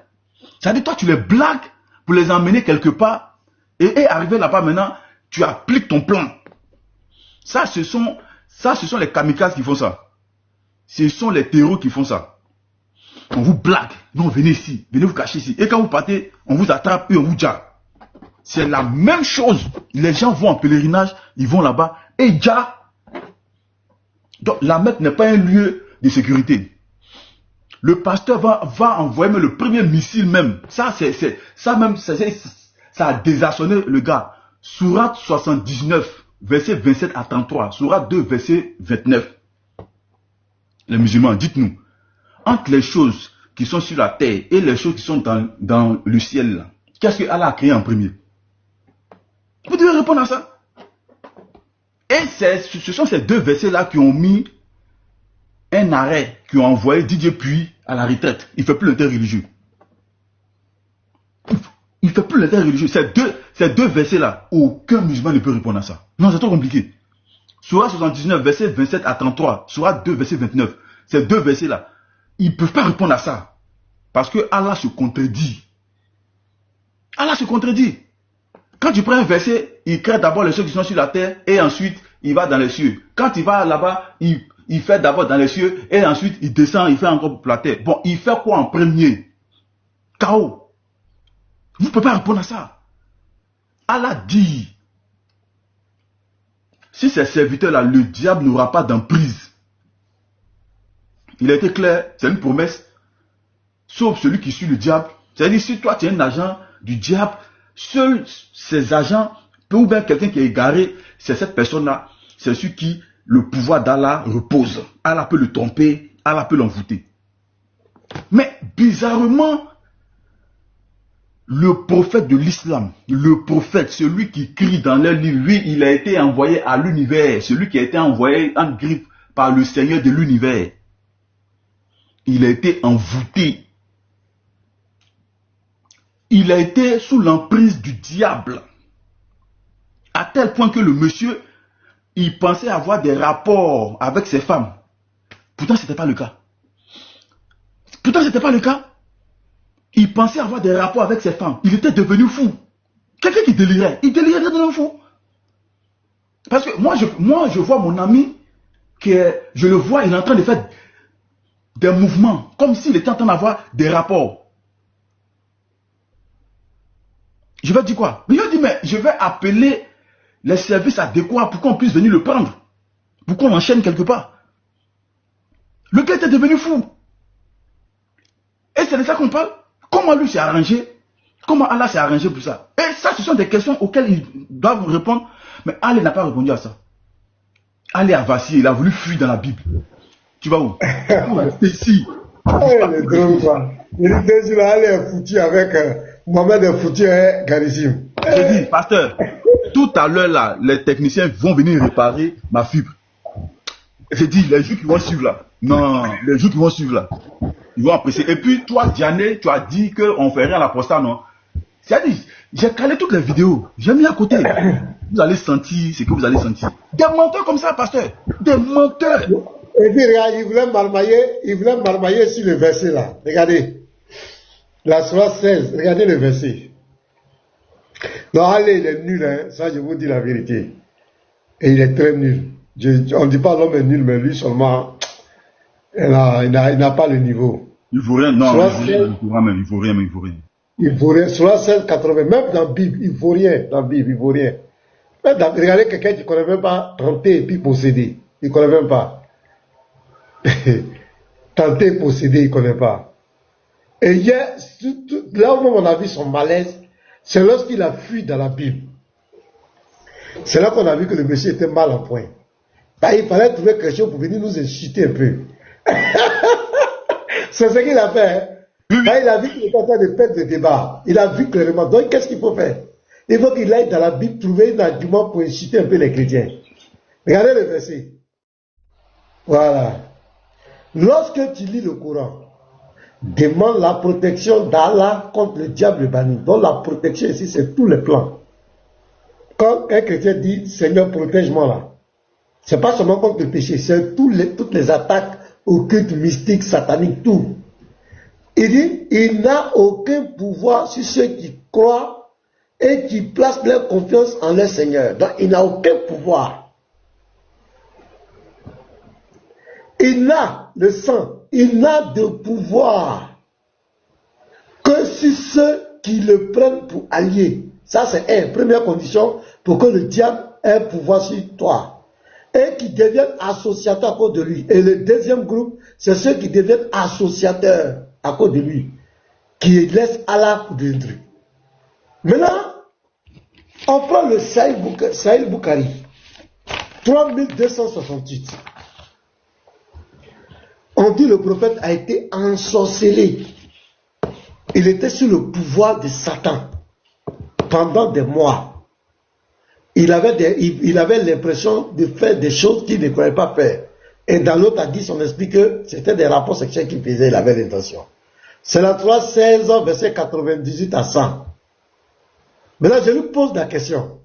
C'est-à-dire toi tu les blagues pour les emmener quelque part, et arriver là-bas maintenant, tu appliques ton plan. Ça, ce sont les kamikazes qui font ça. Ce sont les terreaux qui font ça. On vous blague. Non, venez ici. Venez vous cacher ici. Et quand vous partez, on vous attrape et on vous jarre. C'est la même chose. Les gens vont en pèlerinage, ils vont là-bas et ils jarrent. Donc la Mecque n'est pas un lieu de sécurité. Le pasteur va envoyer même le premier missile même. Ça a désarçonné le gars. Sourate 79. Verset 27 à 33, Sourate 2, verset 29. Les musulmans, dites-nous, entre les choses qui sont sur la terre et les choses qui sont dans le ciel, qu'est-ce que Allah a créé en premier? Vous devez répondre à ça. Et ce sont ces deux versets-là qui ont mis un arrêt, qui ont envoyé Didier Puy à la retraite. Il ne fait plus l'interreligieux. Il ne fait plus l'interreligieux. Ces deux versets-là, aucun musulman ne peut répondre à ça. Non, c'est trop compliqué. Sourate 79, verset 27 à 33. Sourate 2, verset 29. Ces deux versets-là, ils ne peuvent pas répondre à ça. Parce que Allah se contredit. Allah se contredit. Quand tu prends un verset, il crée d'abord les choses qui sont sur la terre et ensuite il va dans les cieux. Quand il va là-bas, il fait d'abord dans les cieux et ensuite il descend, il fait encore pour la terre. Bon, il fait quoi en premier? Chaos. Vous ne pouvez pas répondre à ça. Allah dit, si ces serviteurs-là, le diable n'aura pas d'emprise. Il a été clair, c'est une promesse. Sauf celui qui suit le diable. C'est-à-dire, si toi tu es un agent du diable, seuls ces agents, peu ou bien quelqu'un qui est égaré, c'est cette personne-là, c'est celui qui le pouvoir d'Allah repose. Allah peut le tromper, Allah peut l'envoûter. Mais bizarrement, le prophète de l'islam, le prophète, celui qui crie dans les livres, lui, il a été envoyé à l'univers, celui qui a été envoyé en grippe par le Seigneur de l'univers. Il a été envoûté. Il a été sous l'emprise du diable. À tel point que le monsieur, il pensait avoir des rapports avec ses femmes. Pourtant, ce n'était pas le cas. Pourtant, ce n'était pas le cas. Il pensait avoir des rapports avec ses femmes. Il était devenu fou. Quelqu'un qui délirait. Il délirait devenu fou. Parce que moi, je vois mon ami, je le vois, il est en train de faire des mouvements, comme s'il était en train d'avoir des rapports. Je vais dire quoi? Mais il dit, mais je vais appeler les services adéquats pour qu'on puisse venir le prendre. Pour qu'on l'enchaîne quelque part. Le gars était devenu fou. Et c'est de ça qu'on parle. Comment lui s'est arrangé? Comment Allah s'est arrangé pour ça? Et ça, ce sont des questions auxquelles ils doivent répondre. Mais Allah n'a pas répondu à ça. Allah a vacillé, il a voulu fuir dans la Bible. Tu vas où? Ici. Le drôle, quoi. Il dit que Allah est foutu avec Mohamed est foutu avec Garissim. J'ai dit, pasteur, tout à l'heure là, les techniciens vont venir réparer ma fibre. J'ai dit, les jours qui vont suivre là. Non, les jours qui vont suivre là. Ils vont apprécier. Et puis, toi, Diané, tu as dit qu'on fait rien à la posta, non? C'est-à-dire, j'ai calé toutes les vidéos. J'ai mis à côté. Vous allez sentir ce que vous allez sentir. Des menteurs comme ça, pasteur. Des menteurs. Et puis, regarde, il voulait marmailler sur le verset là. Regardez. La sourate 16, regardez le verset. Non, allez, il est nul, hein. Ça, je vous dis la vérité. Et il est très nul. On ne dit pas l'homme est nul, mais lui seulement, il n'a pas le niveau. Il vaut rien, non, il vaut rien. Il vaut rien. Sur la 1680, même dans la Bible, il vaut rien. Dans la Bible, il vaut rien. Regardez quelqu'un qui ne connaît même pas tenter et puis posséder. Il ne connaît même pas. Tenter et posséder, il ne connaît pas. Et hier, là où on a vu son malaise, c'est lorsqu'il a fui dans la Bible. C'est là qu'on a vu que le monsieur était mal en point. Il fallait trouver quelque chose pour venir nous insulter un peu. C'est ce qu'il a fait. Hein. Il a vu qu'il était en train de perdre le débat. Il a vu clairement. Donc, qu'est-ce qu'il faut faire? Il faut qu'il aille dans la Bible trouver un argument pour insulter un peu les chrétiens. Regardez le verset. Voilà. Lorsque tu lis le Coran, demande la protection d'Allah contre le diable banni. Donc, la protection ici, c'est tous les plans. Quand un chrétien dit Seigneur, protège-moi là, c'est pas seulement contre le péché, c'est toutes les attaques occultes, mystiques, sataniques, tout. Il dit il n'a aucun pouvoir sur ceux qui croient et qui placent leur confiance en leur Seigneur. Donc il n'a aucun pouvoir. Il n'a le sang, il n'a de pouvoir que sur ceux qui le prennent pour alliés. Ça, c'est une première condition pour que le diable ait un pouvoir sur toi. Et qui deviennent associateurs à cause de lui. Et le deuxième groupe, c'est ceux qui deviennent associateurs à cause de lui. Qui laissent Allah pour détruire. Maintenant, on prend le Sahih Bukhari. 3268. On dit le prophète a été ensorcelé. Il était sous le pouvoir de Satan. Pendant des mois, il avait l'impression de faire des choses qu'il ne croyait pas faire. Et dans l'autre hadith, on explique que c'était des rapports sexuels qu'il faisait, il avait l'intention. C'est la 3:16, verset 98 à 100. Maintenant, je lui pose la question.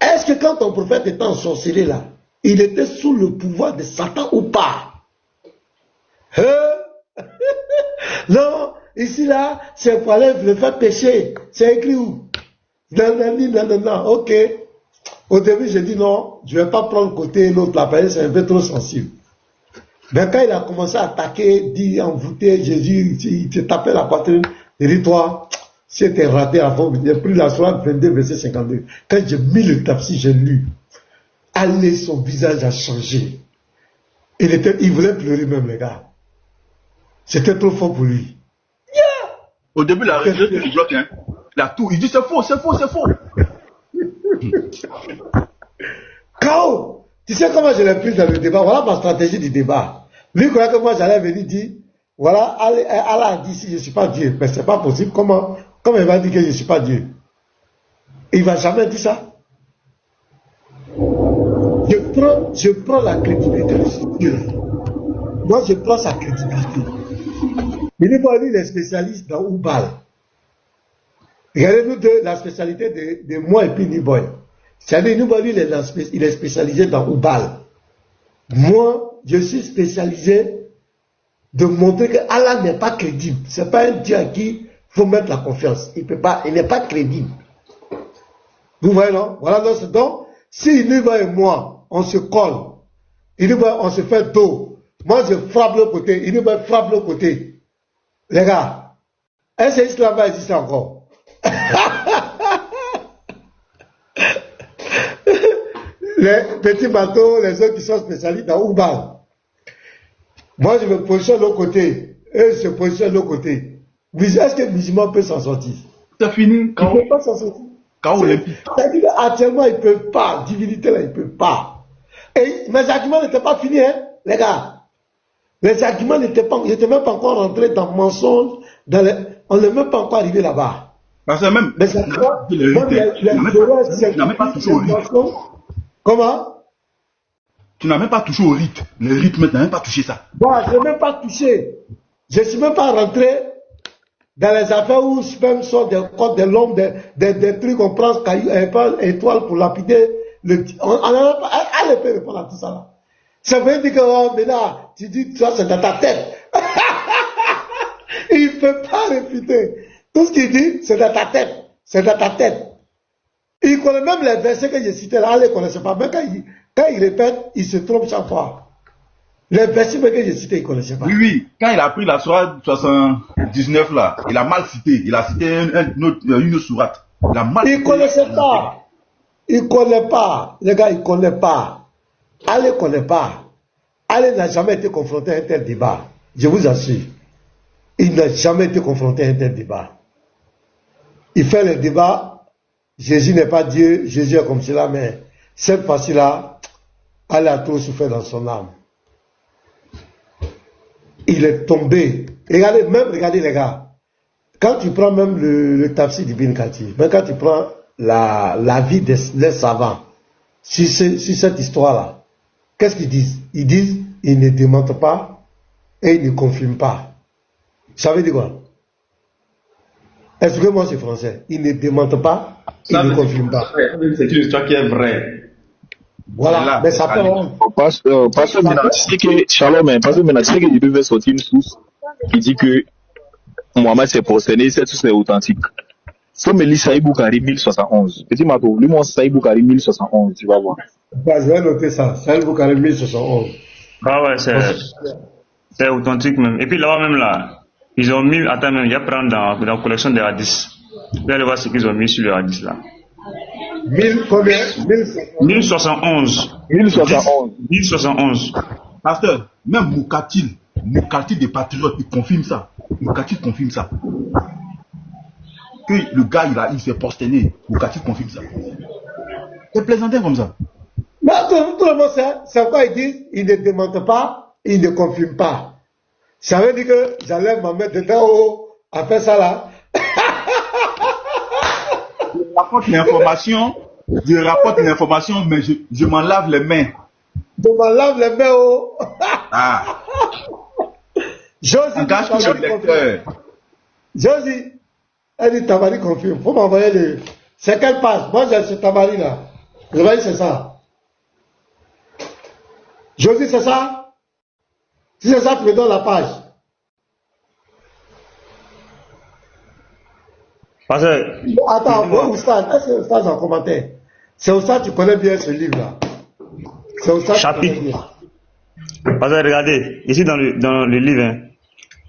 Est-ce que quand ton prophète était ensorcelé là, il était sous le pouvoir de Satan ou pas? Non, ici là, c'est pour aller le faire pécher. C'est écrit où? Non, ok. Au début, j'ai dit non, je ne vais pas prendre le côté l'autre, la personne, c'est un peu trop sensible. Mais quand il a commencé à attaquer, dit, envoûter Jésus, il te tapait la poitrine, il dit, toi, si tu es raté avant, j'ai pris la soirée 22, verset 52. Quand j'ai mis le tafsir, j'ai lu. Allez, son visage a changé. Il voulait pleurer même, les gars. C'était trop fort pour lui. Yeah! Au début, la religion du bloc, hein. La tour, il dit c'est faux. Kao, tu sais comment je l'ai pris dans le débat? Voilà ma stratégie du débat. Lui croyait que moi j'allais venir dire, voilà, Allah a dit si je ne suis pas Dieu. Mais c'est pas possible. Comment il va dire que je ne suis pas Dieu? Il va jamais dire ça. Je prends la crédibilité de Dieu. Moi je prends sa crédibilité. Mais lui, il est spécialiste dans Oubal. Regardez-nous la spécialité de moi et puis Niboy. C'est-à-dire, Niboy, il est spécialisé dans Oubal. Moi, je suis spécialisé de montrer que Allah n'est pas crédible. Ce n'est pas un Dieu à qui il faut mettre la confiance. Il n'est pas crédible. Vous voyez, non? Voilà, donc, si Niboy et moi, on se colle, Niboy, on se fait dos, moi je frappe le côté, Niboy frappe le côté. Les gars, est-ce que l'islam va exister encore? Les petits bateaux, les autres qui sont spécialistes dans Oubal. Moi, je me positionne de l'autre côté. Eux se positionnent de l'autre côté. Est-ce que le musulman peut s'en sortir? C'est fini. Il ne peut pas s'en sortir. Actuellement, ils ne peuvent pas. Divinité, là, ils ne peuvent pas. Et mes arguments n'étaient pas finis, hein, les gars. Les arguments n'étaient même pas encore rentrés dans le mensonge. On n'est même pas encore arrivé là-bas. Parce que même, mais ça croit, tu n'as même pas touché au rite. Comment? Tu n'as même pas touché au rite. Le rite, tu n'as même pas touché ça. Bon, je n'ai même pas touché. Je ne suis même pas rentré dans les affaires où sperme sort des corps de l'homme, des trucs, on prend étoile pour lapider. Allez, peut répondre à tout ça là. Ça veut dire que, oh, mais là, tu dis que ça c'est dans ta tête. Il ne peut pas réfuter. Tout ce qu'il dit, c'est dans ta tête. C'est dans ta tête. Il connaît même les versets que j'ai cités là, il ne les connaissait pas. Même quand il répète, il se trompe chaque fois. Les versets que j'ai cités, il ne connaissait pas. Oui, oui. Quand il a pris la sourate 79 là, il a mal cité. Il a cité une autre sourate. Il a mal Il ne connaissait pas. Il ne connaît pas. Les gars, il ne connaît pas. Ali ne connaît pas. Ali n'a jamais été confronté à un tel débat. Je vous assure. Il n'a jamais été confronté à un tel débat. Il fait le débat. Jésus n'est pas Dieu, Jésus est comme cela, mais cette fois-ci-là, Ali a trop souffert dans son âme. Il est tombé. Regardez les gars. Quand tu prends même le tafsir d'Ibn Kathir, même quand tu prends la vie des savants, sur cette histoire-là, qu'est-ce qu'ils disent? Ils disent, ils ne démentent pas et ils ne confirment pas. Ça veut dire quoi? Expliquez-moi ce français. Ils ne démentent pas, ils ne confirment pas. C'est une histoire qui est vraie. Voilà, mais ça peut... Parce que maintenant, c'est que, Shalom, parce que maintenant, c'est que il devait sortir une source qui dit que Mohamed s'est prosterné, cette source est authentique. Comme il lit Saïd Boukari 1071. Petit Marco, lis-moi Saïd Boukari 1071, tu vas voir. Bah, je vais noter ça. Saïd Boukari 1071. Ah ouais, c'est authentique même. Et puis là-bas même là, ils ont mis, attends même, il y a prendre dans la collection des hadiths. Vous allez voir ce qu'ils ont mis sur le hadith là. 1071. 1071. Pasteur, même Moukatil des patriotes, il confirme ça. Moukatil confirme ça. Que le gars, il s'est prosterné. Moukatil confirme ça. C'est plaisantin comme ça. Mais tout le monde sait, c'est quoi ils disent? Ils ne démentent pas, ils ne confirment pas. Ça veut dire que j'allais m'en mettre dedans haut, à faire ça là. Je rapporte l'information, mais je m'en lave les mains. Je m'en lave les mains haut. Ah. Josie, elle dit Tabari confirme. Faut m'envoyer le. C'est quelle page? Moi j'ai ce Tabari là. Je vais dire c'est ça. Josie, c'est ça? Si c'est ça, tu me donnes la page. Parce que... Attends, Oustad, est-ce que Oustad en commentaire? C'est Oustad, tu connais bien ce livre-là. C'est Oustad, chapitre. Parce que regardez, ici dans le livre, hein,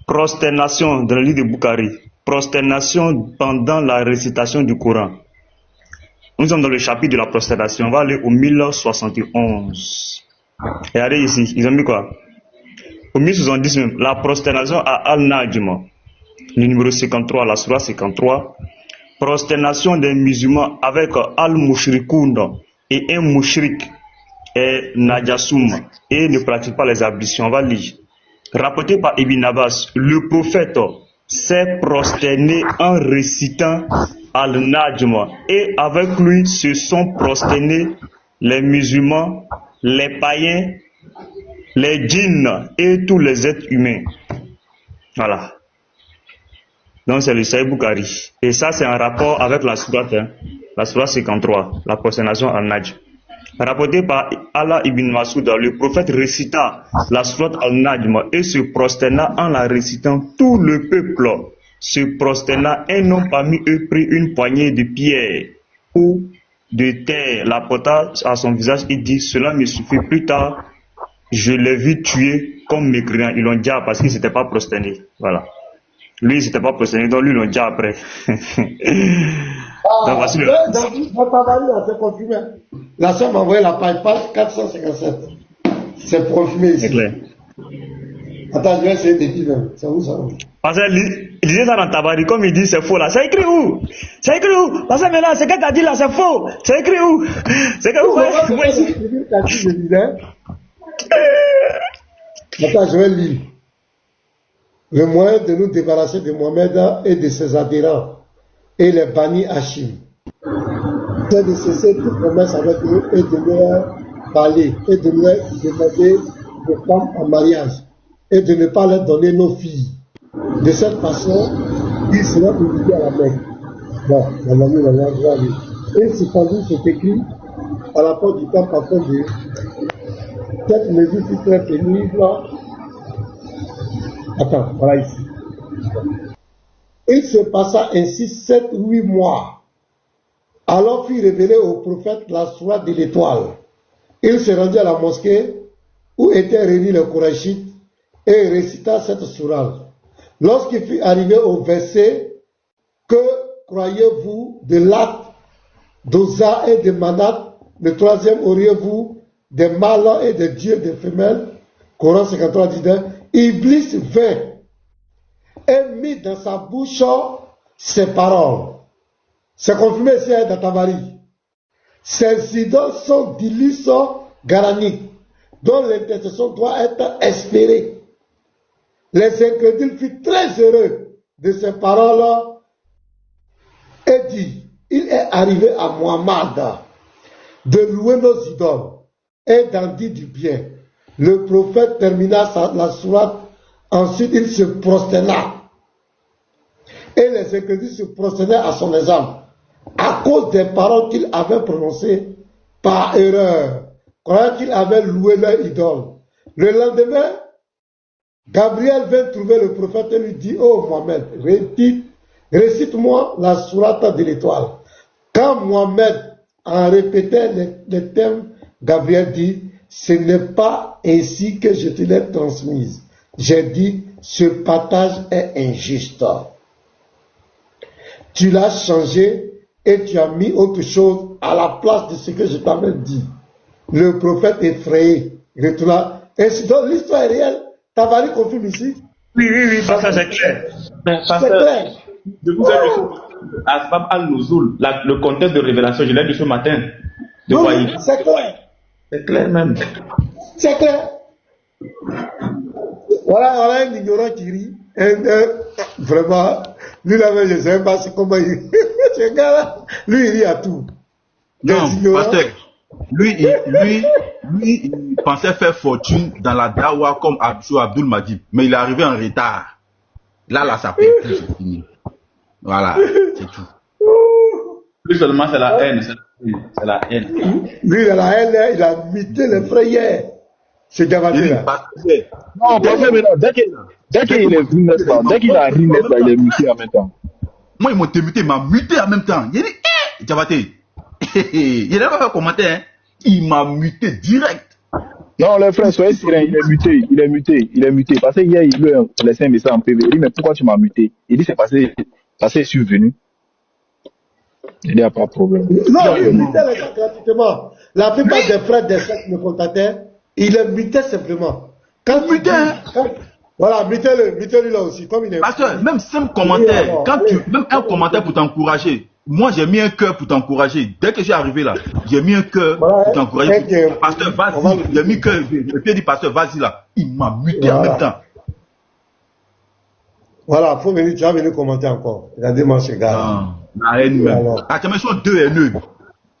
prosternation, dans le livre de Boukari, prosternation pendant la récitation du Coran. Nous sommes dans le chapitre de la prosternation. On va aller au 1071. Regardez ici, ils ont mis quoi? Au 1070 même, la prosternation à Al-Najm, le numéro 53, la surah 53. Prosternation des musulmans avec Al-Mushrikoun et un Mushrik et Najassoum et ne pratique pas les ablutions. On va lire. Rapporté par Ibn Abbas, le prophète s'est prosterné en récitant Al-Najm et avec lui se sont prosternés les musulmans, les païens, les djinns et tous les êtres humains. Voilà. Donc c'est le Saïd Boukari. Et ça c'est en rapport avec la sourate, hein, la sourate 53, la prosternation Al-Najm. Rapporté par Allah ibn Masoud, le prophète récita la sourate Al-Najm et se prosterna en la récitant. Tout le peuple se prosterna. Un homme parmi eux prit une poignée de pierre ou de terre, la porta à son visage et dit: cela me suffit. Plus tard, je l'ai vu tuer comme mécréant. Ils l'ont dit parce qu'il ne s'était pas prosterné. Voilà. Lui, il ne s'était pas prosterné, donc lui, ils l'ont dit après. Donc, voici le... c'est confirmé. La soeur m'a envoyé la page 457. C'est confirmé ici. C'est clair. Attends, je vais essayer d'écrire. C'est où ça? Parce qu'il disait ça dans Tabari, comme il dit c'est faux là. C'est écrit où? C'est écrit où? Parce que maintenant, ce que tu as dit là, c'est faux. C'est écrit où? C'est écrit où? Attends, je vais lire. Le moyen de nous débarrasser de Mohamed et de ses adhérents et les Bani Hachim, c'est de cesser toute promesse avec eux et de leur parler et de leur demander des femmes en mariage et de ne pas leur donner nos filles. De cette façon, ils seront obligés à la Mecque. Bon, et cependant, c'est écrit à la porte du temple afin de cette mesure fut très pénible. Attends, voilà ici. Il se passa ainsi 7 ou 8 mois. Alors fit révéler au prophète la sourate de l'étoile. Il se rendit à la mosquée où étaient réunis les Korachites et récita cette sourate. Lorsqu'il fut arrivé au verset « Que croyez-vous de Lat, d'Oza et de Manat, le troisième auriez-vous des mâles et des dieux des femelles ?» Coran 53 dit « Iblis vint et mit dans sa bouche ces paroles. » C'est confirmé ici dans Tabari. Ces idoles sont d'illustres garaniques, dont l'intercession doit être espérée. Les incrédules furent très heureux de ces paroles et dit, il est arrivé à Muhammad de louer nos idoles et d'en dire du bien. Le prophète termina la sourate, ensuite il se prosterna. Et les incrédules se prosternaient à son exemple, à cause des paroles qu'il avait prononcées par erreur, croyant qu'il avait loué leur idole. Le lendemain, Gabriel vint trouver le prophète et lui dit, oh Mohamed, récite-moi la sourate de l'étoile. Quand Mohamed en répétait les thèmes, Gabriel dit, ce n'est pas ainsi que je te l'ai transmise. J'ai dit, ce partage est injuste. Tu l'as changé et tu as mis autre chose à la place de ce que je t'avais dit. Le prophète effrayé retourna. Ainsi donc, l'histoire est réelle. Tabari confirme ici. Oui, ça c'est clair. C'est clair. Je vous ai dit Asbab al-Nuzul, le contexte de révélation, je l'ai dit ce matin. Oui, c'est clair. C'est clair même. C'est clair. Voilà un ignorant qui rit. Vraiment, lui là-même, je ne sais pas comment il. Ce gars-là, lui, il rit à tout. Non, pasteur, lui, il pensait faire fortune dans la dawa comme Abdul Madib, mais il est arrivé en retard. Là, ça paye plus, c'est fini. Voilà, c'est tout. Plus seulement, c'est la haine. C'est la haine. Lui, il a la haine, il a mité les frères hier. C'est Gavaté-là. Non, parce que maintenant, dès qu'il est venu n'est-ce pas, dès qu'il a ri n'est-ce pas, il est muté en même temps. Moi, ils m'ont muté, il m'a muté en même temps. Il a dit, Gavaté. Il n'a pas fait commentaire, hein. Il m'a muté direct. Non, les frères, soyez sereins, il est muté. Parce que hier, il lui a laissé un message en PV. Il dit, mais pourquoi tu m'as muté? Il dit, c'est parce que je suis venu. Il n'y a pas de problème. Non, il mutait les gens gratuitement. La plupart des frères des sectes me contactaient, il les mutait simplement. Quand tu dis, voilà, mutez-le là aussi, comme il est. Parce que même simple commentaire, même un commentaire pour t'encourager. Moi, j'ai mis un cœur pour t'encourager. Dès que j'ai arrivé là, j'ai mis un cœur pour t'encourager. Pasteur, vas-y. J'ai mis cœur. Je dit, pasteur, vas-y là. Il m'a muté en même temps. Voilà, tu vas venir commenter encore. Regardez-moi ce gars. La haine même. Ah, tu sont deux haineux.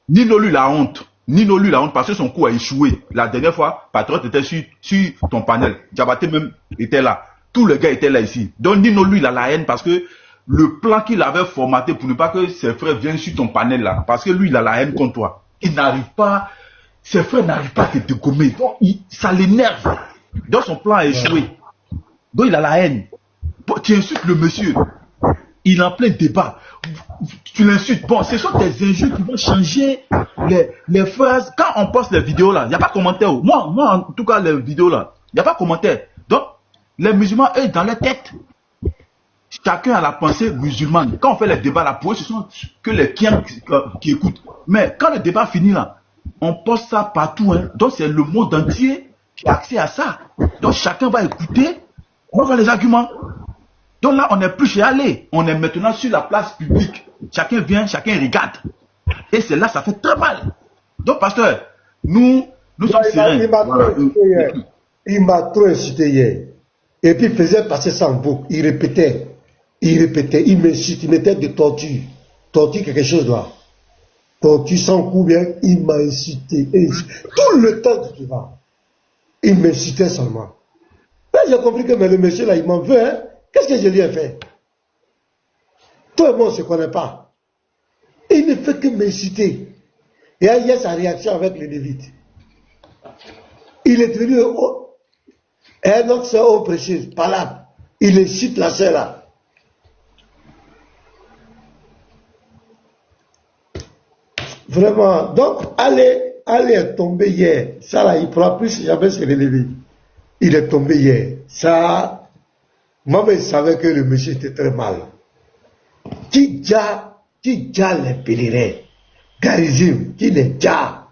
Nino lui la honte. Parce que son coup a échoué. La dernière fois, Patriote était sur ton panel. Diabaté même était là. Tous les gars étaient là ici. Donc Nino lui, il a la haine parce que le plan qu'il avait formaté pour ne pas que ses frères viennent sur ton panel là. Parce que lui, il a la haine contre toi. Il n'arrive pas, ses frères n'arrivent pas à te dégommer. Donc ça l'énerve. Donc son plan a échoué. Donc il a la haine. Tu insultes le monsieur. Il est en plein débat. Tu l'insultes. Bon, ce sont des injures qui vont changer les phrases. Quand on poste les vidéos là, il n'y a pas de commentaire. Moi, en tout cas, les vidéos là, il n'y a pas de commentaire. Donc, les musulmans, eux, dans leur tête, chacun a la pensée musulmane. Quand on fait les débats là, pour eux, ce sont que les kiens qui écoutent. Mais quand le débat finit là, on poste ça partout. Hein. Donc, c'est le monde entier qui a accès à ça. Donc, chacun va écouter. On va voir les arguments. Donc là, on n'est plus chez aller. On est maintenant sur la place publique. Chacun vient, chacun regarde. Et c'est là, ça fait très mal. Donc, pasteur, nous sommes sereins. Il m'a trop incité hier. Et puis, il faisait passer ça en boucle. Il répétait, il m'incite, il mettait de torture. Torture, quelque chose là. Torture sans coup, bien, il m'a incité. Tout le temps du débat. Il m'incitait seulement. Là, j'ai compris que mais le monsieur là, il m'en veut, hein. Qu'est-ce que je lui ai fait? Toi et moi, on ne se connaît pas. Il ne fait que m'inciter. Et il y a sa réaction avec les Lévites. Il est devenu un autre sœur au précieux, palable. Il incite la sœur là. Vraiment. Donc, allez est tombé hier. Ça là, il ne pourra plus jamais se relever. Il est tombé hier. Ça, moi-même, je savais que le monsieur était très mal. Qui déjà les pèlerins? Garizim, qui les déjà?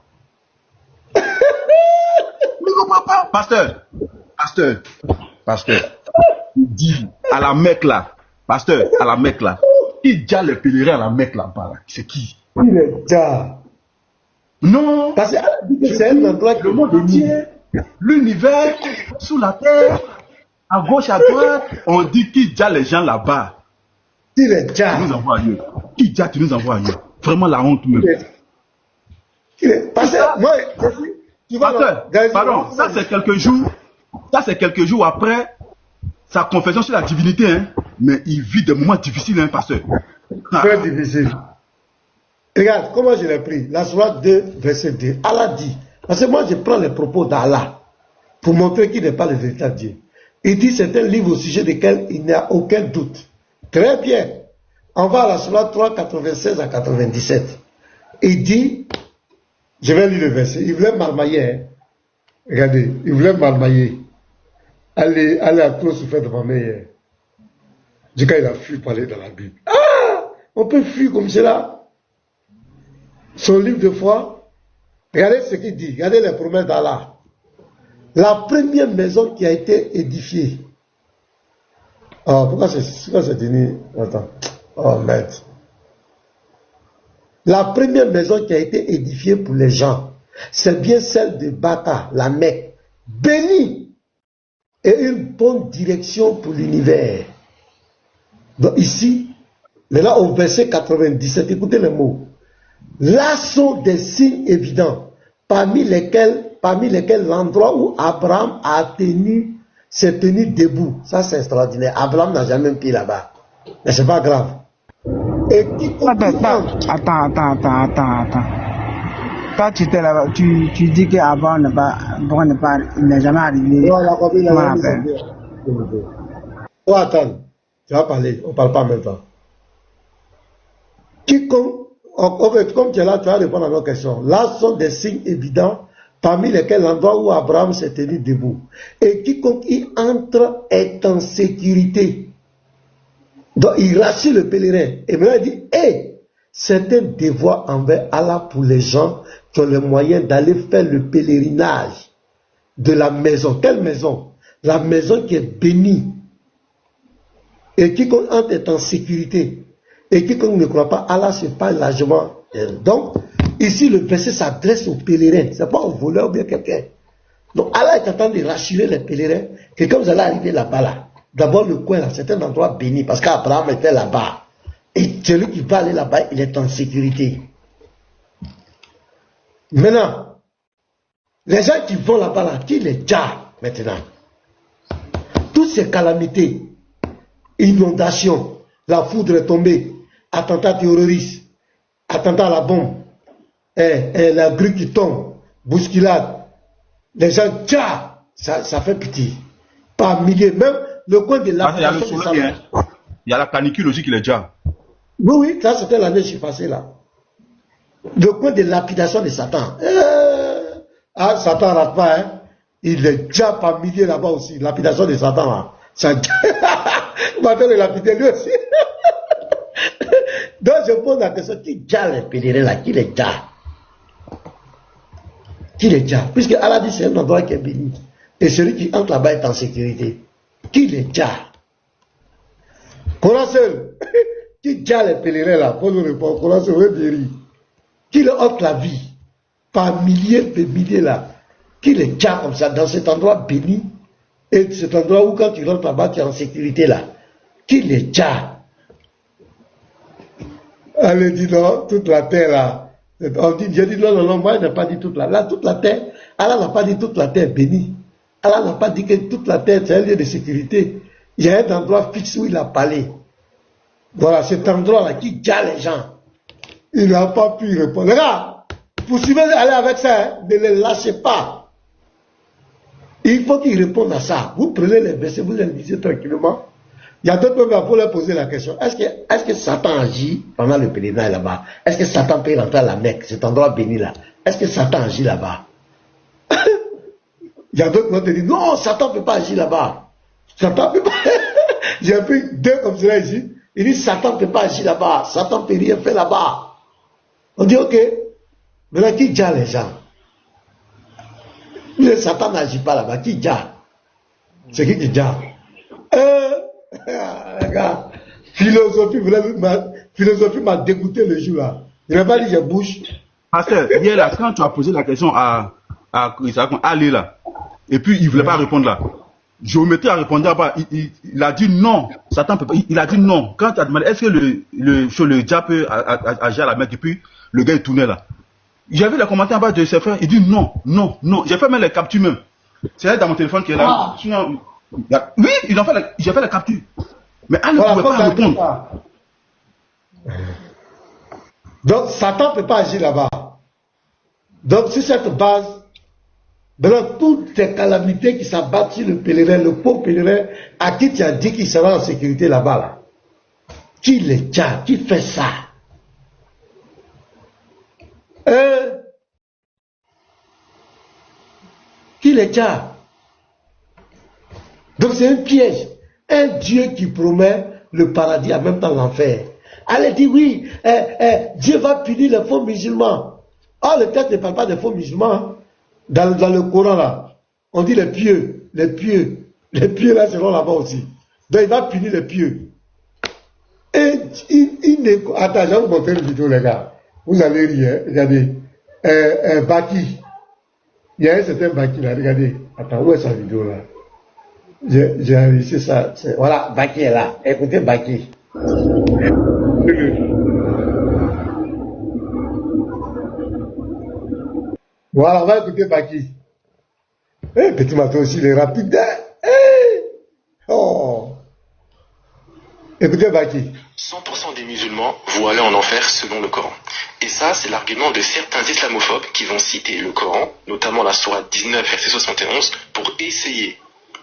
Pasteur, il dit à la Mecque là, pasteur, à la Mecque là, qui déjà les pèlerins à la Mecque là-bas, c'est qui? Qui les déjà? Non, parce que c'est un endroit le monde entier, l'univers, sous la terre, à gauche, à droite, on dit qui déjà les gens là-bas. Qui les déjà? Tu nous envoies ailleurs. Qui déjà tu nous envoies ailleurs? Vraiment la honte même. Parce que moi, pasteur, pardon, ça c'est quelques jours après sa confession sur la divinité, hein. Mais il vit des moments difficiles, hein, pasteur. Très difficile. Regarde comment je l'ai pris. La sourate 2, verset 2. Allah dit, parce que moi je prends les propos d'Allah pour montrer qu'il n'est pas le véritable Dieu. Il dit c'est un livre au sujet duquel il n'y a aucun doute. Très bien. On va à la sourate 3, 96 à 97. Il dit, je vais lire le verset, il voulait m'almailler. Hein. Regardez, il voulait m'almailler. Allez à trop souffrir devant moi hier. Du coup, il a fui parler dans la Bible. Ah! On peut fuir comme cela. Son livre de foi, regardez ce qu'il dit, regardez les promesses d'Allah. La première maison qui a été édifiée. Oh, pourquoi c'est tenu? Attends. Oh, merde. La première maison qui a été édifiée pour les gens, c'est bien celle de Baka, la Mecque, bénie et une bonne direction pour l'univers. Donc ici, là au verset 97, écoutez les mots. Là sont des signes évidents, parmi lesquels l'endroit où Abraham s'est tenu debout. Ça c'est extraordinaire. Abraham n'a jamais pied là-bas. Mais c'est pas grave. Et qui attends. Toi, tu étais là-bas, tu dis qu'Abraham n'est jamais arrivé. Oh, attends, tu vas parler, on ne parle pas en même temps. Comme tu es là, tu vas répondre à nos questions. Là sont des signes évidents, parmi lesquels l'endroit où Abraham s'est tenu debout. Et quiconque y entre est en sécurité. Donc il rassure le pèlerin. Et maintenant il dit, c'est un devoir envers Allah pour les gens qui ont les moyens d'aller faire le pèlerinage de la maison. Quelle maison? La maison qui est bénie. Et quiconque entre est en sécurité. Et quiconque ne croit pas, Allah se parle largement. Donc, ici, le verset s'adresse aux pèlerins. Ce n'est pas aux voleurs ou bien quelqu'un. Donc, Allah est en train de rassurer les pèlerins que quand vous allez arriver là-bas, là, d'abord le coin, là, c'est un endroit béni parce qu'Abraham était là-bas. Et celui qui va aller là-bas, il est en sécurité. Maintenant, les gens qui vont là-bas, là, qui les gardent maintenant? Toutes ces calamités, inondations, la foudre est tombée, attentat terroriste, attentat à la bombe, la grue qui tombe, bousculade, les gens, ça fait pitié. Par milliers, même le coin de la... Il y a la canicule aussi qui les déjà. Oui, ça c'était l'année que je suis passé là. Le coin de lapidation de Satan. Satan rate pas, hein. Il est déjà par milliers là-bas aussi. Lapidation de Satan là. Ça... Maintenant, il a lapidé lui aussi. Donc je pose la question, qui déjà les pèlerins là? Qui les déjà? Qui les déjà? Puisque Allah dit c'est un endroit qui est béni. Et celui qui entre là-bas est en sécurité. Qui les déjà? Coran seul. Qui déjà les pèlerins là? Pour nous répondre, Coran seul, qui leur offre la vie? Par milliers de milliers là. Qui les déjà comme ça dans cet endroit béni? Et cet endroit où quand tu rentres là-bas, tu es en sécurité là. Qui les déjà? Elle dit non, toute la terre là. J'ai dit non, moi je n'ai pas dit toute la terre. Là, toute la terre, Allah n'a pas dit toute la terre bénie. Allah n'a pas dit que toute la terre c'est un lieu de sécurité. Il y a un endroit fixe où il a parlé. Voilà, cet endroit-là qui gère les gens. Il n'a pas pu répondre. Regarde, poursuivez aller avec ça, hein, ne les lâchez pas. Il faut qu'il réponde à ça. Vous prenez les versets, vous les lisez tranquillement. Il y a d'autres peuples pour leur poser la question. Est-ce que Satan agit pendant le pèlerinage là-bas? Est-ce que Satan peut rentrer à la Mecque, cet endroit béni là? Est-ce que Satan agit là-bas? Il y a d'autres qui vont te dire, non, Satan ne peut pas agir là-bas. Satan peut pas. J'ai un peu deux comme cela ici. Il dit, Satan ne peut pas agir là-bas. Satan ne peut rien faire là-bas. On dit, ok. Maintenant, qui gère les gens? Le Satan n'agit pas là-bas. Qui gère? C'est qui gère? Les gars, philosophie m'a dégoûté le jour là. Il n'a pas dit, je bouge. Pasteur, hier là, quand tu as posé la question à Ali là, et puis il ne voulait pas répondre là. Géométrie a répondu là-bas, il a dit non, Satan peut pas, il a dit non. Quand tu as demandé, est-ce que le diable peut agir à la Mecque, et puis le gars il tournait là. J'avais les commentaires en bas de ses frères, il dit non, non, non. J'ai fait même les captures même. C'est là dans mon téléphone qui est là. Sinon, oui, j'ai fait les captures. Mais Ali ne pouvait pas répondre. Donc Satan ne peut pas agir là-bas. Donc sur cette base, dans toutes les calamités qui s'abattent sur le pèlerin, le pauvre pèlerin, à qui tu as dit qu'il sera en sécurité là-bas, là. Qui les tient? Qui fait ça? Qui les tient? Donc c'est un piège. Un Dieu qui promet le paradis en même temps l'enfer. Elle dit oui, Dieu va punir les faux musulmans. Ah, le texte ne parle pas des faux musulmans. Hein. Dans le Coran là, on dit les pieux là seront là-bas aussi. Donc il va punir les pieux. Et attends, je vais vous montrer une vidéo les gars. Vous allez rire, regardez. Baki. Il y a un certain Baki là, regardez. Attends, où est sa vidéo là? J'ai réussi ça. Voilà, Baki est là. Écoutez Baki. Voilà, on va écouter Baki. Petit matin aussi, il est rapide. Oh. Écoutez Baki. 100% des musulmans vont aller en enfer selon le Coran. Et ça, c'est l'argument de certains islamophobes qui vont citer le Coran, notamment la sourate 19, verset 71, pour essayer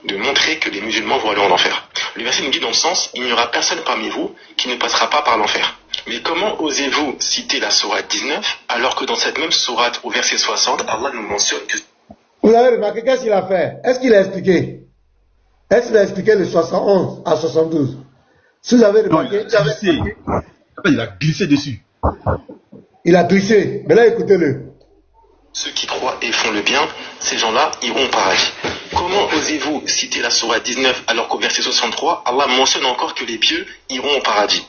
de montrer que les musulmans vont aller en enfer. Le verset nous dit dans le sens, il n'y aura personne parmi vous qui ne passera pas par l'enfer. Mais comment osez-vous citer la sourate 19 alors que dans cette même sourate au verset 60, Allah nous mentionne que... Vous avez remarqué qu'est-ce qu'il a fait? Est-ce qu'il a expliqué? Est-ce qu'il a expliqué le 71 à 72? Si vous avez remarqué... Non, il a glissé dessus. Il a glissé. Mais là, écoutez-le. Ceux qui croient et font le bien, ces gens-là iront au paradis. Comment osez-vous citer la sourate 19 alors qu'au verset 63, Allah mentionne encore que les pieux iront au paradis?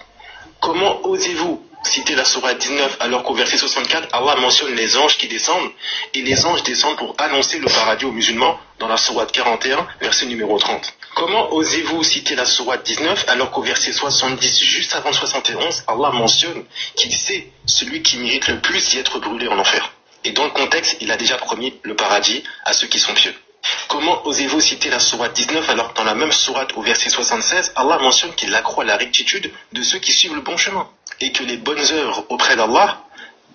Comment osez-vous citer la sourate 19 alors qu'au verset 64, Allah mentionne les anges qui descendent et les anges descendent pour annoncer le paradis aux musulmans dans la sourate 41, verset numéro 30? Comment osez-vous citer la sourate 19 alors qu'au verset 70, juste avant 71, Allah mentionne qu'il sait celui qui mérite le plus d'y être brûlé en enfer? Et dans le contexte, il a déjà promis le paradis à ceux qui sont pieux. Comment osez-vous citer la sourate 19 alors que dans la même sourate au verset 76, Allah mentionne qu'il accroît la rectitude de ceux qui suivent le bon chemin et que les bonnes œuvres auprès d'Allah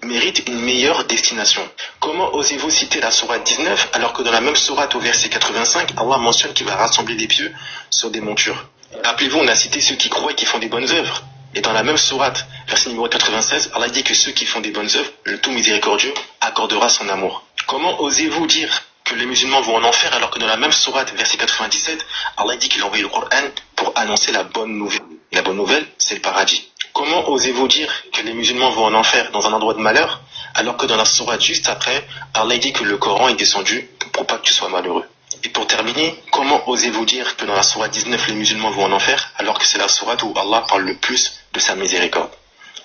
méritent une meilleure destination? Comment osez-vous citer la sourate 19 alors que dans la même sourate au verset 85, Allah mentionne qu'il va rassembler les pieux sur des montures? Rappelez-vous, on a cité ceux qui croient et qui font des bonnes œuvres. Et dans la même sourate, verset numéro 96, Allah dit que ceux qui font des bonnes œuvres, le tout miséricordieux accordera son amour. Comment osez-vous dire que les musulmans vont en enfer alors que dans la même sourate, verset 97, Allah dit qu'il a envoyé le Coran pour annoncer la bonne nouvelle. Et la bonne nouvelle, c'est le paradis. Comment osez-vous dire que les musulmans vont en enfer dans un endroit de malheur alors que dans la sourate juste après, Allah dit que le Coran est descendu pour pas que tu sois malheureux? Et pour terminer, comment osez-vous dire que dans la sourate 19, les musulmans vont en enfer, alors que c'est la sourate où Allah parle le plus de sa miséricorde?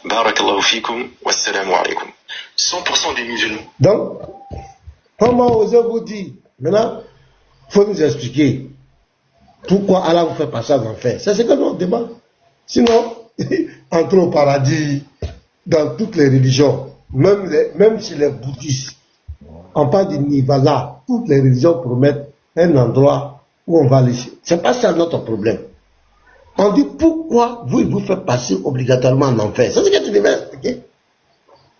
Barakallahu fikum, wassalamu alaikum. 100% des musulmans. Donc, comment osez-vous dire? Maintenant, il faut nous expliquer pourquoi Allah vous fait passer en enfer. C'est ce que nous demandons. Sinon, entrer au paradis dans toutes les religions, même chez les bouddhistes, on parle du Nirvana, toutes les religions promettent un endroit où on va aller. C'est pas ça notre problème. On dit pourquoi vous faites passer obligatoirement en enfer. C'est ce que tu devais expliquer.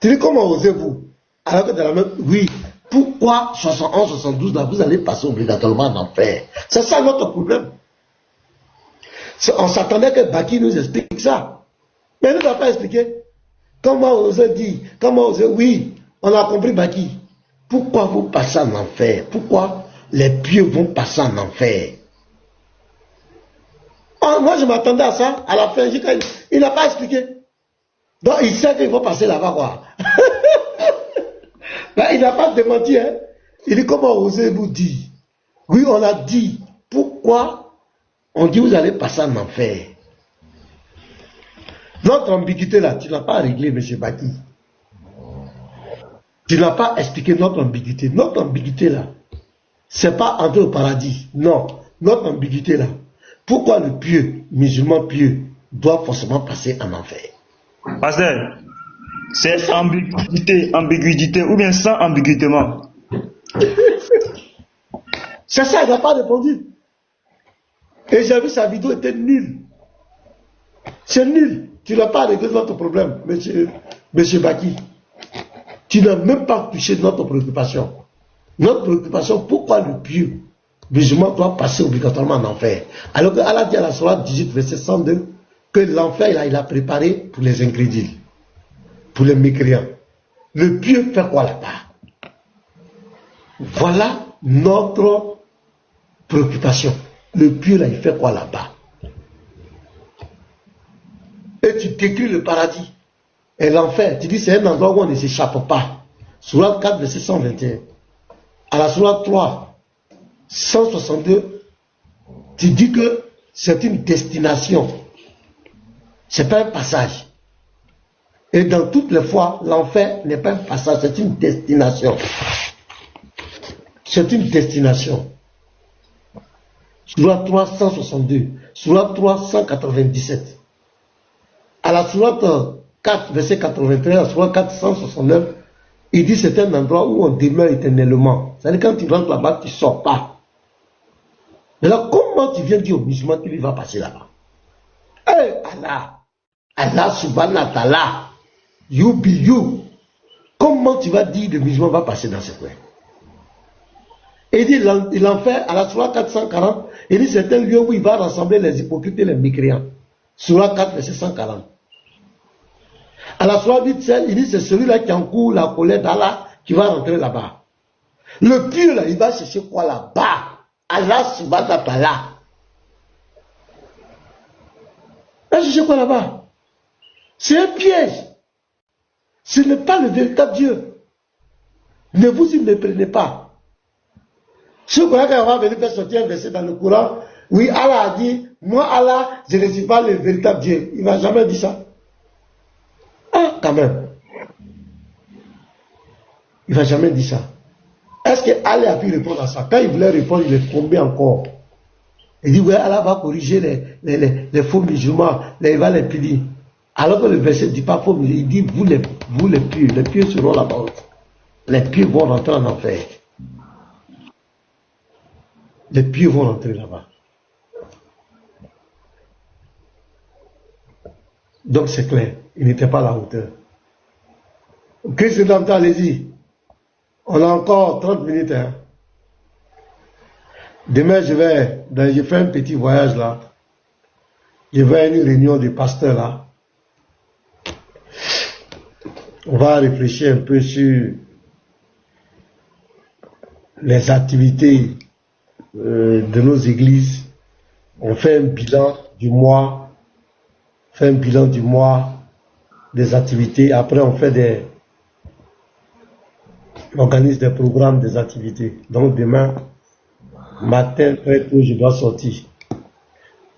Tu dis comment osez-vous? Alors que dans la même... Oui, pourquoi 71, 72 là, vous allez passer obligatoirement en enfer? C'est ça notre problème. On s'attendait que Baki nous explique ça. Mais il ne nous a pas expliqué. Comment oser dire, comment oser, oui, on a compris Baki. Pourquoi vous passez en enfer? Pourquoi les pieux vont passer en enfer? Moi, je m'attendais à ça. À la fin, il n'a pas expliqué. Donc, il sait qu'il faut passer là-bas, quoi. Là, il n'a pas démenti, hein. Il dit, comment oser vous dire? Oui, on a dit. Pourquoi on dit vous allez passer en enfer? Notre ambiguïté là, tu n'as pas réglé, M. Baki. Tu n'as pas expliqué notre ambiguïté. Notre ambiguïté là, c'est pas entrer au paradis. Non, notre ambiguïté là. Pourquoi le pieux, musulman pieux, doit forcément passer en enfer? Pasteur, c'est ambiguïté ou bien sans ambiguïtement? C'est ça, il n'a pas répondu. Et j'ai vu sa vidéo était nulle. C'est nul. Tu n'as pas réglé notre problème, monsieur Baki. Tu n'as même pas touché notre préoccupation. Notre préoccupation, pourquoi le pieux musulman doit passer obligatoirement en enfer? Alors qu'Allah dit à la sourate 18, verset 102, que l'enfer, il a préparé pour les incrédules, pour les mécréants. Le pieux fait quoi là-bas? Voilà notre préoccupation. Le pieux, là, il fait quoi là-bas? Et tu décris le paradis et l'enfer. Tu dis c'est un endroit où on ne s'échappe pas. Sourate 4, verset 121. À la sourate 3, 162, tu dis que c'est une destination. C'est pas un passage. Et dans toutes les fois, l'enfer n'est pas un passage, c'est une destination. C'est une destination. Sourate 3, 162. Sourate 3, 197. À la sourate 4, verset 83, à la sourate 4, 169, il dit c'est un endroit où on demeure éternellement. C'est-à-dire quand tu rentres là-bas, tu ne sors pas. Mais là, comment tu viens dire aux musulmans qu'il va passer là-bas? Hey, Allah subhanahu wa ta'ala, you be you. Comment tu vas dire que le musulman va passer dans ce coin? Et il dit l'enfer, à la sourate 440, il dit c'est un lieu où il va rassembler les hypocrites et les mécréants. Sourate 4, verset 140. À la sourate 8, il dit c'est celui-là qui encourt la colère d'Allah qui va rentrer là-bas. Le pieux là, il va chercher quoi là-bas? Allah subhanahu wa ta'ala. Il va chercher quoi là-bas? C'est un piège. Ce n'est pas le véritable Dieu. Ne vous y méprenez pas. Ce qu'on va venir faire sortir un verset dans le Coran, oui, Allah a dit, moi Allah, je ne suis pas le véritable Dieu. Il ne va jamais dire ça. Ah, quand même. Il ne va jamais dire ça. Est-ce que Allah a pu répondre à ça? Quand il voulait répondre, il est tombé encore. Il dit, ouais, Allah va corriger les faux musulmans, il va les punir. Alors que le verset ne dit pas faux musulmans, il dit, vous les pieux seront là-bas. Les pieux vont rentrer en enfer. Les pieux vont rentrer là-bas. Donc c'est clair, il n'était pas à la hauteur. Christ Redempteur, allez-y. On a encore 30 minutes. Hein. Demain, je fais un petit voyage là. Je vais à une réunion des pasteurs là. On va réfléchir un peu sur les activités de nos églises. On fait un bilan du mois. Des activités. Après, on organise des programmes, des activités. Donc, demain matin, très tôt, je dois sortir.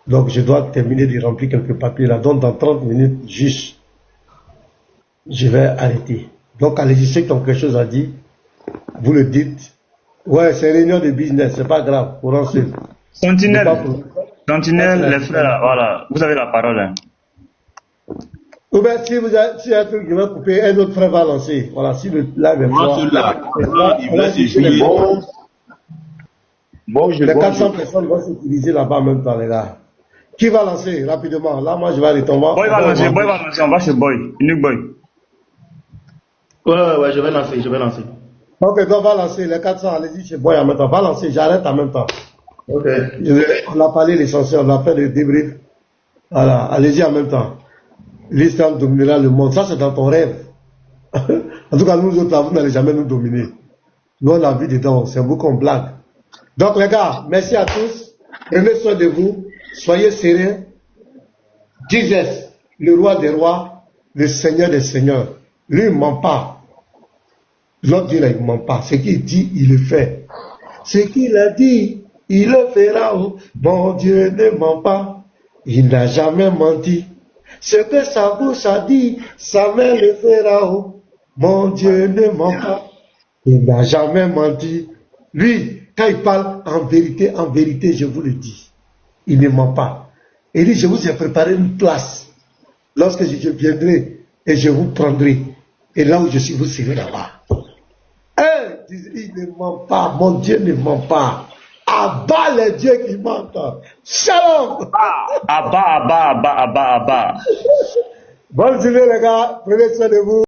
Donc, je dois terminer de remplir quelques papiers là. Donc, dans 30 minutes, juste, je vais arrêter. Donc, allez-y, ceux qui ont quelque chose à dire, vous le dites. Ouais, c'est une réunion de business, c'est pas grave. Pour ensuite. Sentinelle, les frères, voilà, vous avez la parole. Hein. Ou bien, si y a un truc qui va couper, un autre frère va lancer. Voilà, si le live est fort. Les 400 personnes vont s'utiliser là-bas en même temps, les gars. Qui va lancer rapidement? Là, moi, je vais aller tomber. Boy va lancer, on va chez Boy, unique Boy. Ouais, je vais lancer. Ok, donc on va lancer les 400, allez-y chez Boy en même temps. Va lancer, j'arrête en même temps. Ok. On a parlé l'essentiel, on a fait le débrief. Voilà, allez-y en même temps. L'islam dominera le monde. Ça, c'est dans ton rêve. En tout cas, nous autres, là, vous n'allez jamais nous dominer. Nous, on a vu dedans. C'est beaucoup qu'on blague. Donc, les gars, merci à tous. Prenez soin de vous. Soyez sereins. Jesus, le roi des rois, le Seigneur des seigneurs. Lui, il ne ment pas. L'autre Dieu, là, il ne ment pas. Ce qu'il dit, il le fait. Ce qu'il a dit, il le fera. Mon Dieu ne ment pas. Il n'a jamais menti. Ce que sa bouche a dit, sa main le fera. Mon Dieu ne ment pas. Il n'a jamais menti. Lui, quand il parle en vérité, je vous le dis, il ne ment pas. Il dit, je vous ai préparé une place. Lorsque je viendrai et je vous prendrai. Et là où je suis, vous serez là-bas. Il ne ment pas. Mon Dieu ne ment pas. Abat les dieux qui mentent. Shalom. Abba. Bonne journée les gars. Prenez soin de vous.